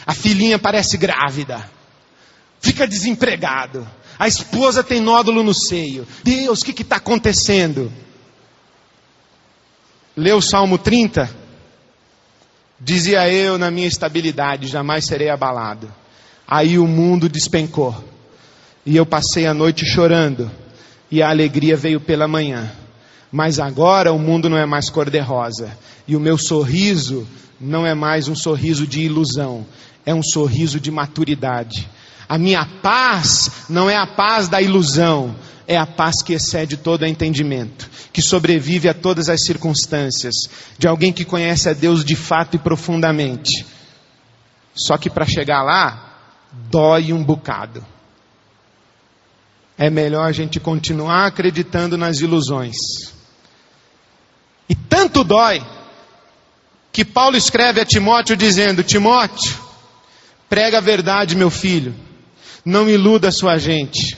A filhinha parece grávida. Fica desempregado. A esposa tem nódulo no seio. Deus, o que está acontecendo? Leu o Salmo 30? Dizia eu, na minha estabilidade, jamais serei abalado. Aí o mundo despencou. E eu passei a noite chorando. E a alegria veio pela manhã. Mas agora o mundo não é mais cor-de-rosa. E o meu sorriso não é mais um sorriso de ilusão. É um sorriso de maturidade. A minha paz não é a paz da ilusão. É a paz que excede todo entendimento. Que sobrevive a todas as circunstâncias. De alguém que conhece a Deus de fato e profundamente. Só que para chegar lá, dói um bocado. É melhor a gente continuar acreditando nas ilusões. E tanto dói, que Paulo escreve a Timóteo dizendo, Timóteo, prega a verdade, meu filho, não iluda a sua gente.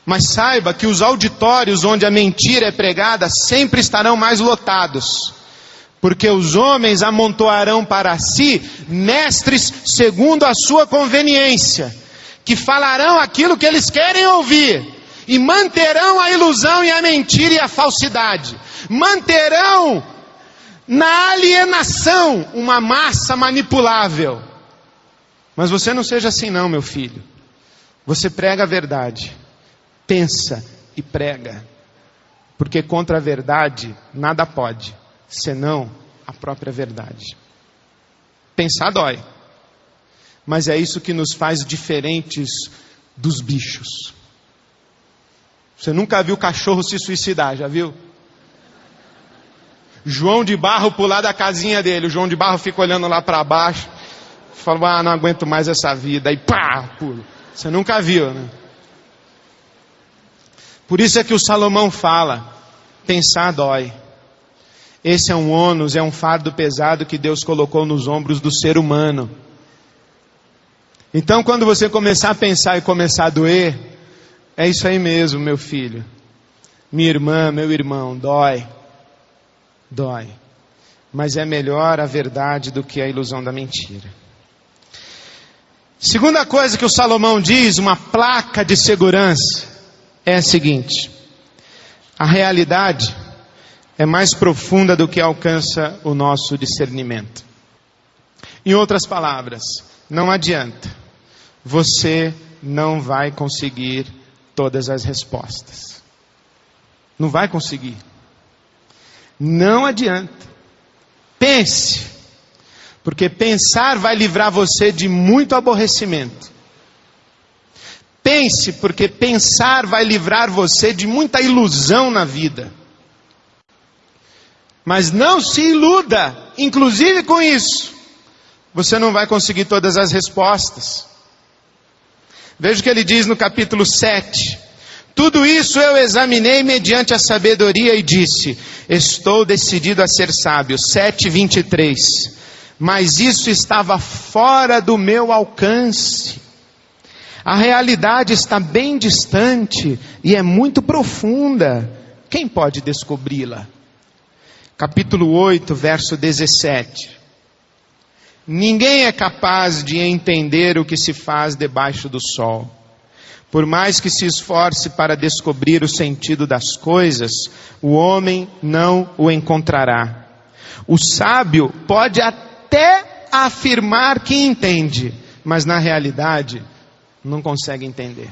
Mas saiba que os auditórios onde a mentira é pregada sempre estarão mais lotados. Porque os homens amontoarão para si mestres segundo a sua conveniência, que falarão aquilo que eles querem ouvir. E manterão a ilusão e a mentira e a falsidade. Manterão na alienação uma massa manipulável. Mas você não seja assim não, meu filho. Você prega a verdade. Pensa e prega. Porque contra a verdade nada pode, senão a própria verdade. Pensar dói. Mas é isso que nos faz diferentes dos bichos. Você nunca viu cachorro se suicidar, já viu? João de Barro pular da casinha dele. O João de Barro fica olhando lá para baixo. Fala, não aguento mais essa vida. Aí pá, pula. Você nunca viu, né? Por isso é que o Salomão fala, pensar dói. Esse é um ônus, é um fardo pesado que Deus colocou nos ombros do ser humano. Então quando você começar a pensar e começar a doer, é isso aí mesmo, meu filho. Minha irmã, meu irmão, dói. Dói. Mas é melhor a verdade do que a ilusão da mentira. Segunda coisa que o Salomão diz, uma placa de segurança, é a seguinte. A realidade é mais profunda do que alcança o nosso discernimento. Em outras palavras, não adianta. Você não vai conseguir todas as respostas. Não vai conseguir. Não adianta. Pense. Porque pensar vai livrar você de muito aborrecimento. Pense, porque pensar vai livrar você de muita ilusão na vida. Mas não se iluda, inclusive com isso. Você não vai conseguir todas as respostas. Veja o que ele diz no capítulo 7. Tudo isso eu examinei mediante a sabedoria e disse, estou decidido a ser sábio. 7:23. Mas isso estava fora do meu alcance. A realidade está bem distante e é muito profunda. Quem pode descobri-la? Capítulo 8, verso 17. Ninguém é capaz de entender o que se faz debaixo do sol. Por mais que se esforce para descobrir o sentido das coisas, o homem não o encontrará. O sábio pode até afirmar que entende, mas na realidade não consegue entender.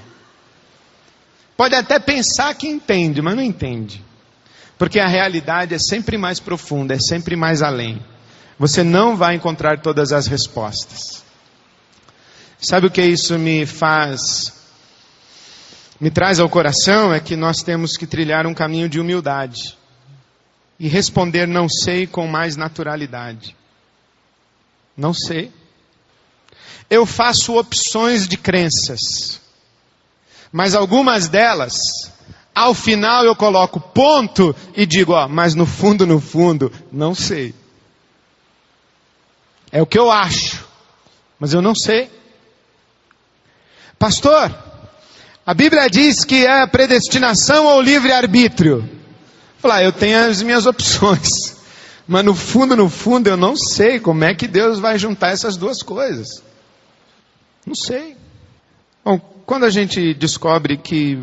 Pode até pensar que entende, mas não entende. Porque a realidade é sempre mais profunda, é sempre mais além. Você não vai encontrar todas as respostas. Sabe o que isso me traz ao coração? É que nós temos que trilhar um caminho de humildade. E responder não sei com mais naturalidade. Não sei. Eu faço opções de crenças. Mas algumas delas, ao final eu coloco ponto e digo, mas no fundo, não sei. É o que eu acho, mas eu não sei. Pastor, a Bíblia diz que é predestinação ou livre-arbítrio. Falar, eu tenho as minhas opções, mas no fundo eu não sei como é que Deus vai juntar essas duas coisas. Não sei. Bom, quando a gente descobre que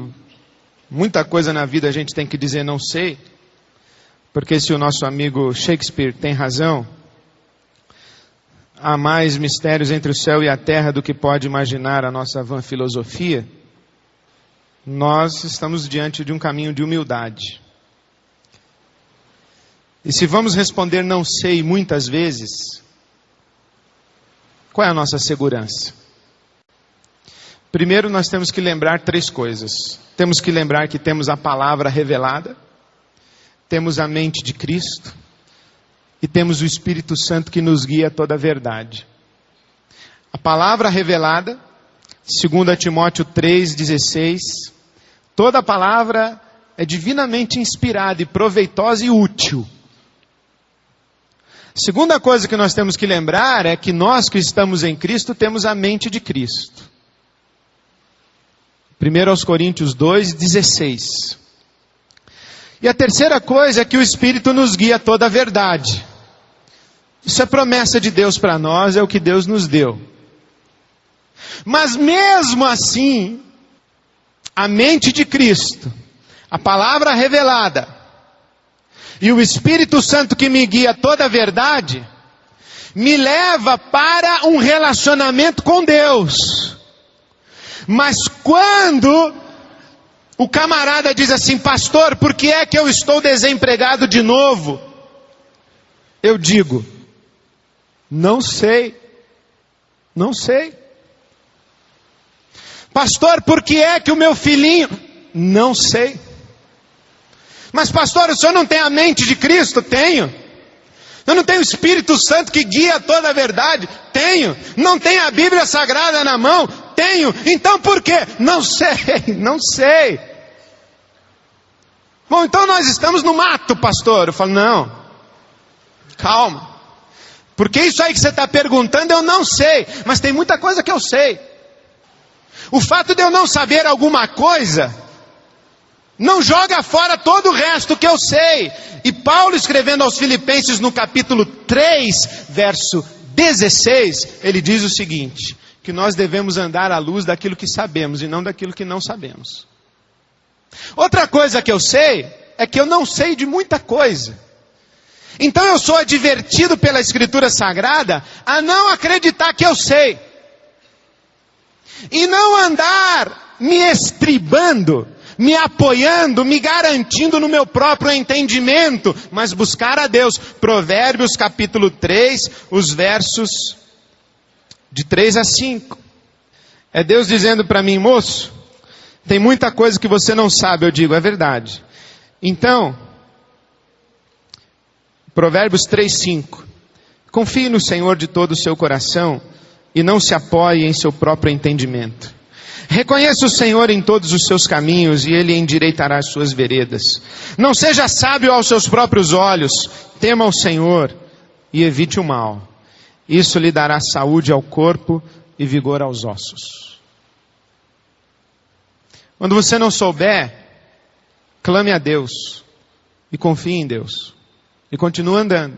muita coisa na vida a gente tem que dizer não sei, porque se o nosso amigo Shakespeare tem razão, há mais mistérios entre o céu e a terra do que pode imaginar a nossa vã filosofia, nós estamos diante de um caminho de humildade. E se vamos responder não sei muitas vezes, qual é a nossa segurança? Primeiro nós temos que lembrar 3 coisas. Temos que lembrar que temos a palavra revelada, temos a mente de Cristo, e temos o Espírito Santo que nos guia a toda a verdade. A palavra revelada, 2 Timóteo 3,16, toda a palavra é divinamente inspirada e proveitosa e útil. A segunda coisa que nós temos que lembrar é que nós que estamos em Cristo temos a mente de Cristo. 1 Coríntios 2,16. E a terceira coisa é que o Espírito nos guia a toda a verdade. Isso é promessa de Deus para nós, é o que Deus nos deu. Mas mesmo assim, a mente de Cristo, a palavra revelada, e o Espírito Santo que me guia a toda a verdade, me leva para um relacionamento com Deus. Mas quando o camarada diz assim, pastor, por que é que eu estou desempregado de novo? Eu digo, não sei. Não sei. Pastor, por que é que o meu filhinho? Não sei. Mas pastor, o senhor não tem a mente de Cristo? Tenho. Eu não tenho o Espírito Santo que guia toda a verdade? Tenho. Não tenho a Bíblia Sagrada na mão? Tenho. Então por quê? Não sei. Não sei. Bom, então nós estamos no mato, pastor. Eu falo, não. Calma. Porque isso aí que você está perguntando eu não sei. Mas tem muita coisa que eu sei. O fato de eu não saber alguma coisa não joga fora todo o resto que eu sei. E Paulo, escrevendo aos Filipenses no capítulo 3, verso 16, ele diz o seguinte, que nós devemos andar à luz daquilo que sabemos e não daquilo que não sabemos. Outra coisa que eu sei é que eu não sei de muita coisa. Então eu sou advertido pela Escritura Sagrada a não acreditar que eu sei. E não andar me estribando, me apoiando, me garantindo no meu próprio entendimento, mas buscar a Deus. Provérbios capítulo 3, os versos de 3 a 5. É Deus dizendo para mim: moço, tem muita coisa que você não sabe. Eu digo: é verdade. Então, Provérbios 3, 5. Confie no Senhor de todo o seu coração e não se apoie em seu próprio entendimento. Reconheça o Senhor em todos os seus caminhos e Ele endireitará as suas veredas. Não seja sábio aos seus próprios olhos, tema o Senhor e evite o mal. Isso lhe dará saúde ao corpo e vigor aos ossos. Quando você não souber, clame a Deus e confie em Deus. E continue andando.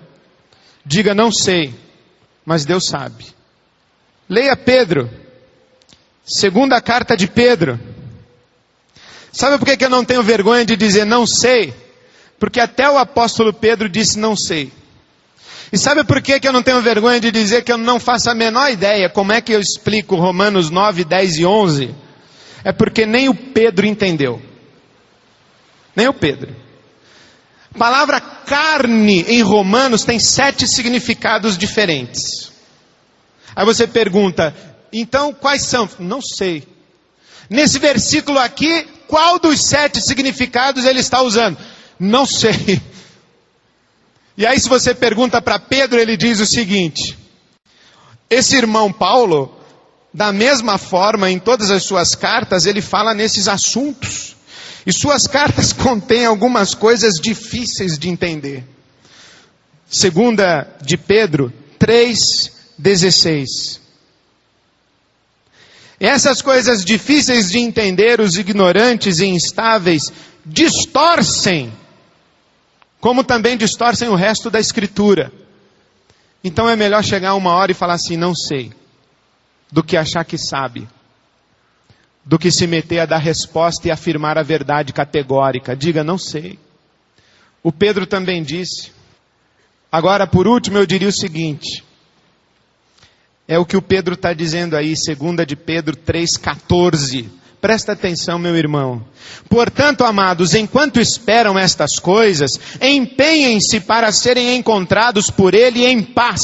Diga: não sei, mas Deus sabe. Leia Pedro, segunda carta de Pedro. Sabe por que eu não tenho vergonha de dizer não sei? Porque até o apóstolo Pedro disse não sei. E sabe por que eu não tenho vergonha de dizer que eu não faço a menor ideia como é que eu explico Romanos 9, 10 e 11? É porque nem o Pedro entendeu. Nem o Pedro. A palavra carne em Romanos tem 7 significados diferentes. Aí você pergunta: então quais são? Não sei. Nesse versículo aqui, qual dos 7 significados ele está usando? Não sei. E aí se você pergunta para Pedro, ele diz o seguinte: esse irmão Paulo, da mesma forma, em todas as suas cartas, ele fala nesses assuntos. E suas cartas contêm algumas coisas difíceis de entender. Segunda de Pedro 3:16. Essas coisas difíceis de entender, os ignorantes e instáveis distorcem, como também distorcem o resto da Escritura. Então é melhor chegar uma hora e falar assim: não sei, do que achar que sabe, do que se meter a dar resposta e afirmar a verdade categórica. Diga: não sei. O Pedro também disse. Agora, por último, eu diria o seguinte: é o que o Pedro está dizendo aí, 2 de Pedro 3,14. Presta atenção, meu irmão. Portanto, amados, enquanto esperam estas coisas, empenhem-se para serem encontrados por Ele em paz,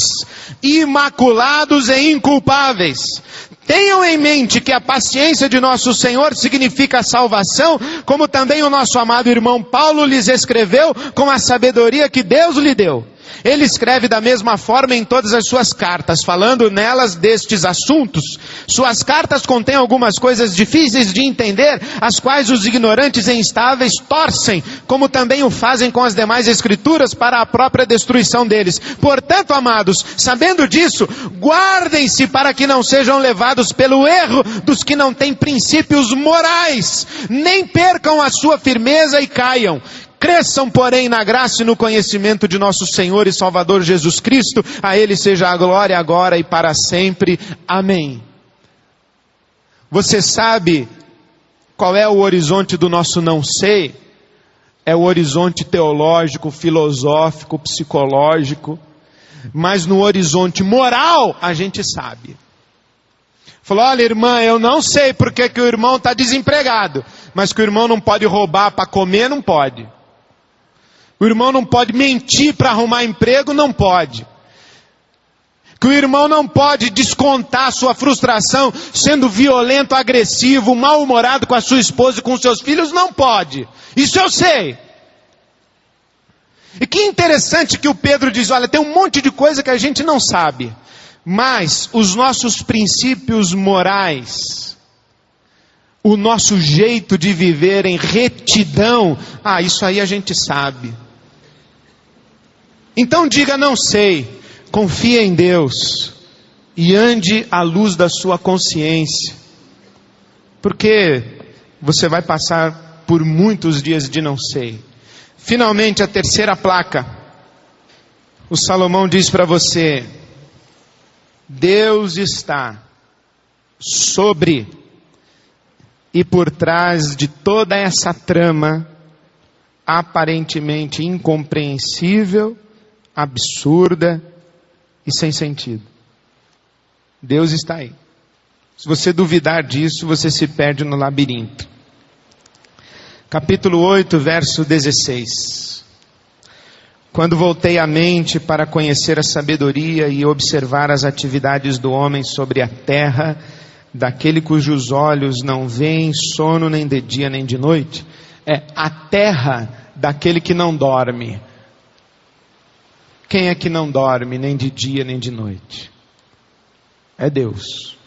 imaculados e inculpáveis. Tenham em mente que a paciência de nosso Senhor significa salvação, como também o nosso amado irmão Paulo lhes escreveu com a sabedoria que Deus lhe deu. Ele escreve da mesma forma em todas as suas cartas, falando nelas destes assuntos. Suas cartas contêm algumas coisas difíceis de entender, as quais os ignorantes e instáveis torcem, como também o fazem com as demais escrituras para a própria destruição deles. Portanto, amados, sabendo disso, guardem-se para que não sejam levados pelo erro dos que não têm princípios morais, nem percam a sua firmeza e caiam. Cresçam, porém, na graça e no conhecimento de nosso Senhor e Salvador Jesus Cristo. A Ele seja a glória agora e para sempre. Amém. Você sabe qual é o horizonte do nosso não sei? É o horizonte teológico, filosófico, psicológico. Mas no horizonte moral, a gente sabe. Falou: olha, irmã, eu não sei porque que o irmão está desempregado. Mas que o irmão não pode roubar para comer, não pode. O irmão não pode mentir para arrumar emprego, não pode. Que o irmão não pode descontar sua frustração sendo violento, agressivo, mal-humorado com a sua esposa e com seus filhos, não pode. Isso eu sei. E que interessante que o Pedro diz: olha, tem um monte de coisa que a gente não sabe. Mas os nossos princípios morais, o nosso jeito de viver em retidão, isso aí a gente sabe. Então diga: não sei, confie em Deus e ande à luz da sua consciência, porque você vai passar por muitos dias de não sei. Finalmente, a terceira placa, o Salomão diz para você: Deus está sobre E por trás de toda essa trama, aparentemente incompreensível, absurda e sem sentido, Deus está aí. Se você duvidar disso, você se perde no labirinto. Capítulo 8, verso 16. Quando voltei a mente para conhecer a sabedoria e observar as atividades do homem sobre a terra, daquele cujos olhos não veem sono nem de dia nem de noite, a terra daquele que não dorme. Quem é que não dorme nem de dia nem de noite? É Deus.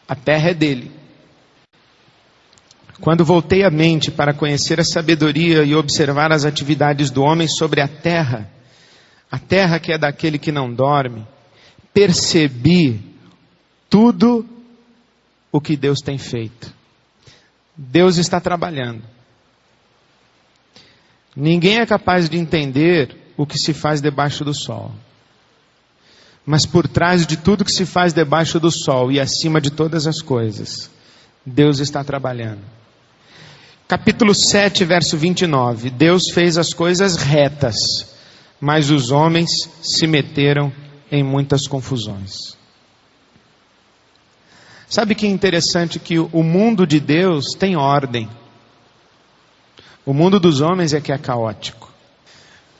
A terra é dele. Quando voltei a mente para conhecer a sabedoria e observar as atividades do homem sobre a terra que é daquele que não dorme, percebi tudo o que Deus tem feito. Deus está trabalhando. Ninguém é capaz de entender o que se faz debaixo do sol. Mas por trás de tudo que se faz debaixo do sol e acima de todas as coisas, Deus está trabalhando. Capítulo 7, verso 29. Deus fez as coisas retas, mas os homens se meteram em muitas confusões. Sabe que é interessante que o mundo de Deus tem ordem. O mundo dos homens é que é caótico.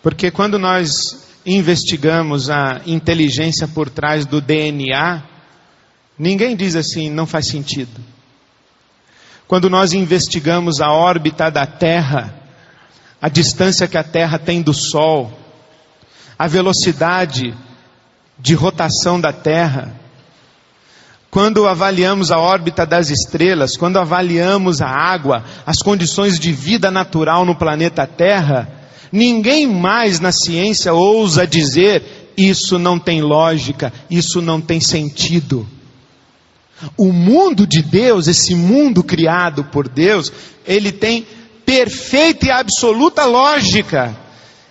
Porque quando nós investigamos a inteligência por trás do DNA, ninguém diz assim, não faz sentido. Quando nós investigamos a órbita da Terra, a distância que a Terra tem do Sol, a velocidade de rotação da Terra, quando avaliamos a órbita das estrelas, quando avaliamos a água, as condições de vida natural no planeta Terra, ninguém mais na ciência ousa dizer, isso não tem lógica, isso não tem sentido. O mundo de Deus, esse mundo criado por Deus, ele tem perfeita e absoluta lógica.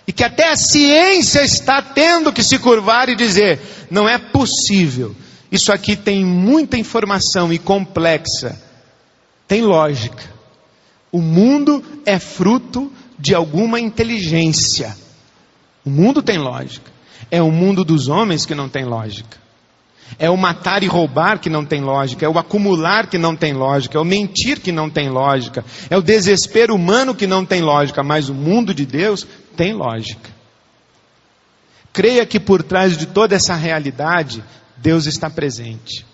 E que até a ciência está tendo que se curvar e dizer, não é possível. Isso aqui tem muita informação e complexa. Tem lógica. O mundo é fruto de alguma inteligência. O mundo tem lógica. É o mundo dos homens que não tem lógica. É o matar e roubar que não tem lógica, é o acumular que não tem lógica, é o mentir que não tem lógica, é o desespero humano que não tem lógica, mas o mundo de Deus tem lógica. Creia que por trás de toda essa realidade, Deus está presente.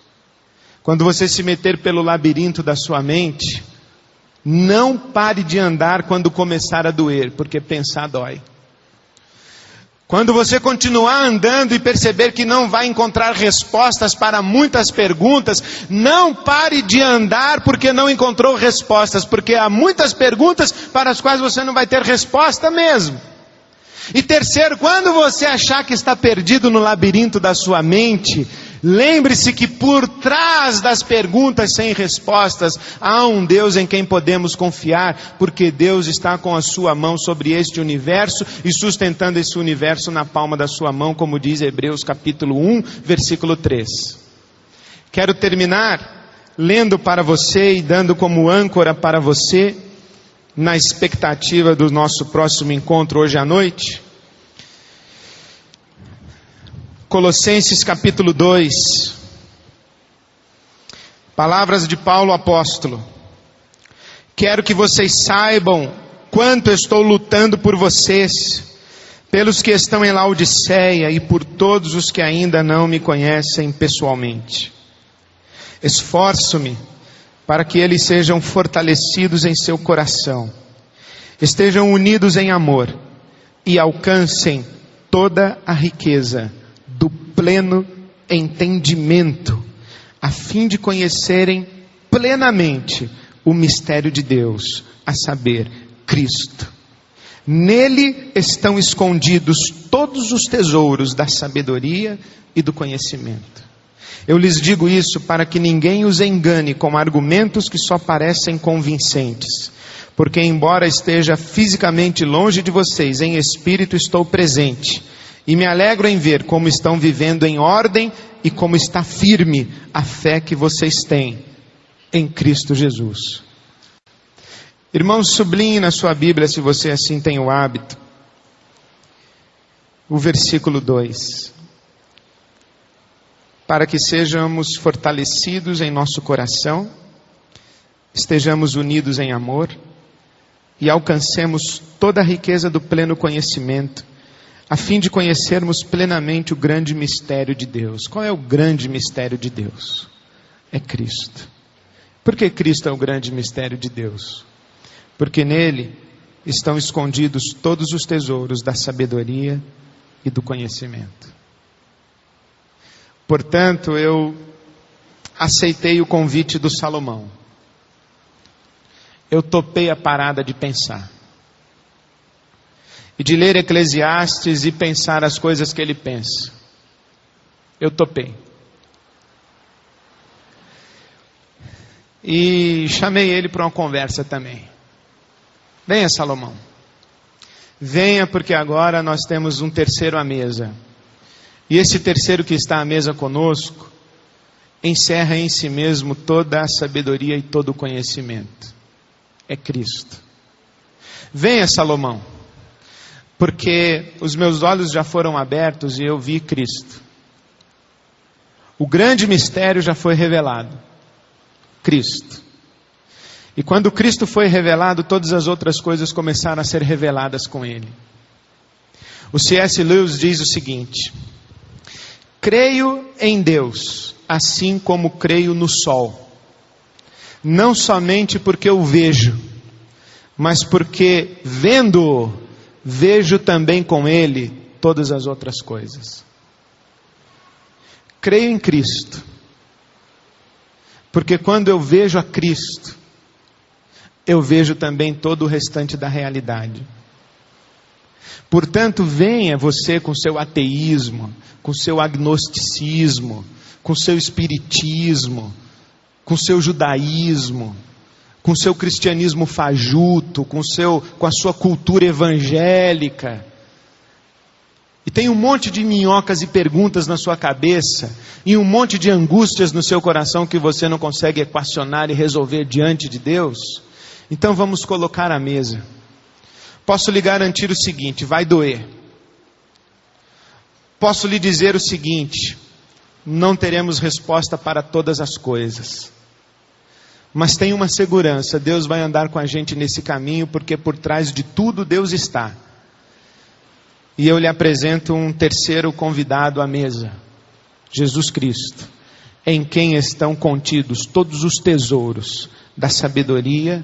Quando você se meter pelo labirinto da sua mente, não pare de andar quando começar a doer, porque pensar dói. Quando você continuar andando e perceber que não vai encontrar respostas para muitas perguntas, não pare de andar porque não encontrou respostas, porque há muitas perguntas para as quais você não vai ter resposta mesmo. E terceiro, quando você achar que está perdido no labirinto da sua mente, lembre-se que por trás das perguntas sem respostas, há um Deus em quem podemos confiar, porque Deus está com a sua mão sobre este universo e sustentando esse universo na palma da sua mão, como diz Hebreus capítulo 1, versículo 3. Quero terminar lendo para você e dando como âncora para você, na expectativa do nosso próximo encontro hoje à noite, Colossenses capítulo 2, palavras de Paulo apóstolo. Quero que vocês saibam quanto estou lutando por vocês, pelos que estão em Laodiceia e por todos os que ainda não me conhecem pessoalmente. Esforço-me para que eles sejam fortalecidos em seu coração, estejam unidos em amor e alcancem toda a riqueza do pleno entendimento, a fim de conhecerem plenamente o mistério de Deus, a saber, Cristo. Nele estão escondidos todos os tesouros da sabedoria e do conhecimento. Eu lhes digo isso para que ninguém os engane com argumentos que só parecem convincentes. Porque embora esteja fisicamente longe de vocês, em espírito estou presente. E me alegro em ver como estão vivendo em ordem e como está firme a fé que vocês têm em Cristo Jesus. Irmãos, sublinhe na sua Bíblia, se você assim tem o hábito, o versículo 2. Para que sejamos fortalecidos em nosso coração, estejamos unidos em amor e alcancemos toda a riqueza do pleno conhecimento, a fim de conhecermos plenamente o grande mistério de Deus. Qual é o grande mistério de Deus? É Cristo. Por que Cristo é o grande mistério de Deus? Porque nele estão escondidos todos os tesouros da sabedoria e do conhecimento. Portanto, eu aceitei o convite do Salomão. Eu topei a parada de pensar. E de ler Eclesiastes e pensar as coisas que ele pensa. Eu topei. E chamei ele para uma conversa também. Venha, Salomão. Venha, porque agora nós temos um terceiro à mesa. E esse terceiro que está à mesa conosco encerra em si mesmo toda a sabedoria e todo o conhecimento. É Cristo. Venha, Salomão, porque os meus olhos já foram abertos e eu vi Cristo. O grande mistério já foi revelado. Cristo. E quando Cristo foi revelado, todas as outras coisas começaram a ser reveladas com Ele. O C.S. Lewis diz o seguinte: creio em Deus, assim como creio no sol. Não somente porque o vejo, mas porque vendo-o, vejo também com Ele todas as outras coisas. Creio em Cristo, porque quando eu vejo a Cristo, eu vejo também todo o restante da realidade. Portanto, venha você com seu ateísmo, com seu agnosticismo, com seu espiritismo, com seu judaísmo, com seu cristianismo fajuto, com a sua cultura evangélica. E tem um monte de minhocas e perguntas na sua cabeça, e um monte de angústias no seu coração que você não consegue equacionar e resolver diante de Deus. Então vamos colocar à mesa. Posso lhe garantir o seguinte: vai doer. Posso lhe dizer o seguinte: não teremos resposta para todas as coisas. Mas tem uma segurança: Deus vai andar com a gente nesse caminho, porque por trás de tudo Deus está. E eu lhe apresento um terceiro convidado à mesa: Jesus Cristo, em quem estão contidos todos os tesouros da sabedoria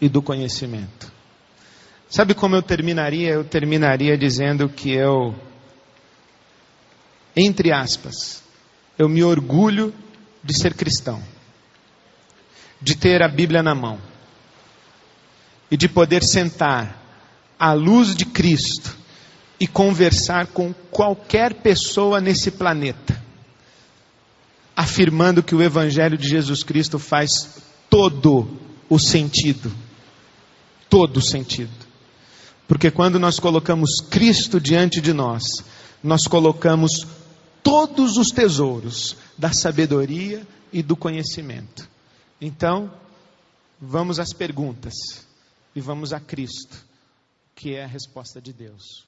e do conhecimento. Sabe como eu terminaria? Eu terminaria dizendo que eu, entre aspas, eu me orgulho de ser cristão, de ter a Bíblia na mão e de poder sentar à luz de Cristo e conversar com qualquer pessoa nesse planeta, afirmando que o Evangelho de Jesus Cristo faz todo o sentido. Todo o sentido. Porque quando nós colocamos Cristo diante de nós, nós colocamos todos os tesouros da sabedoria e do conhecimento. Então, vamos às perguntas e vamos a Cristo, que é a resposta de Deus.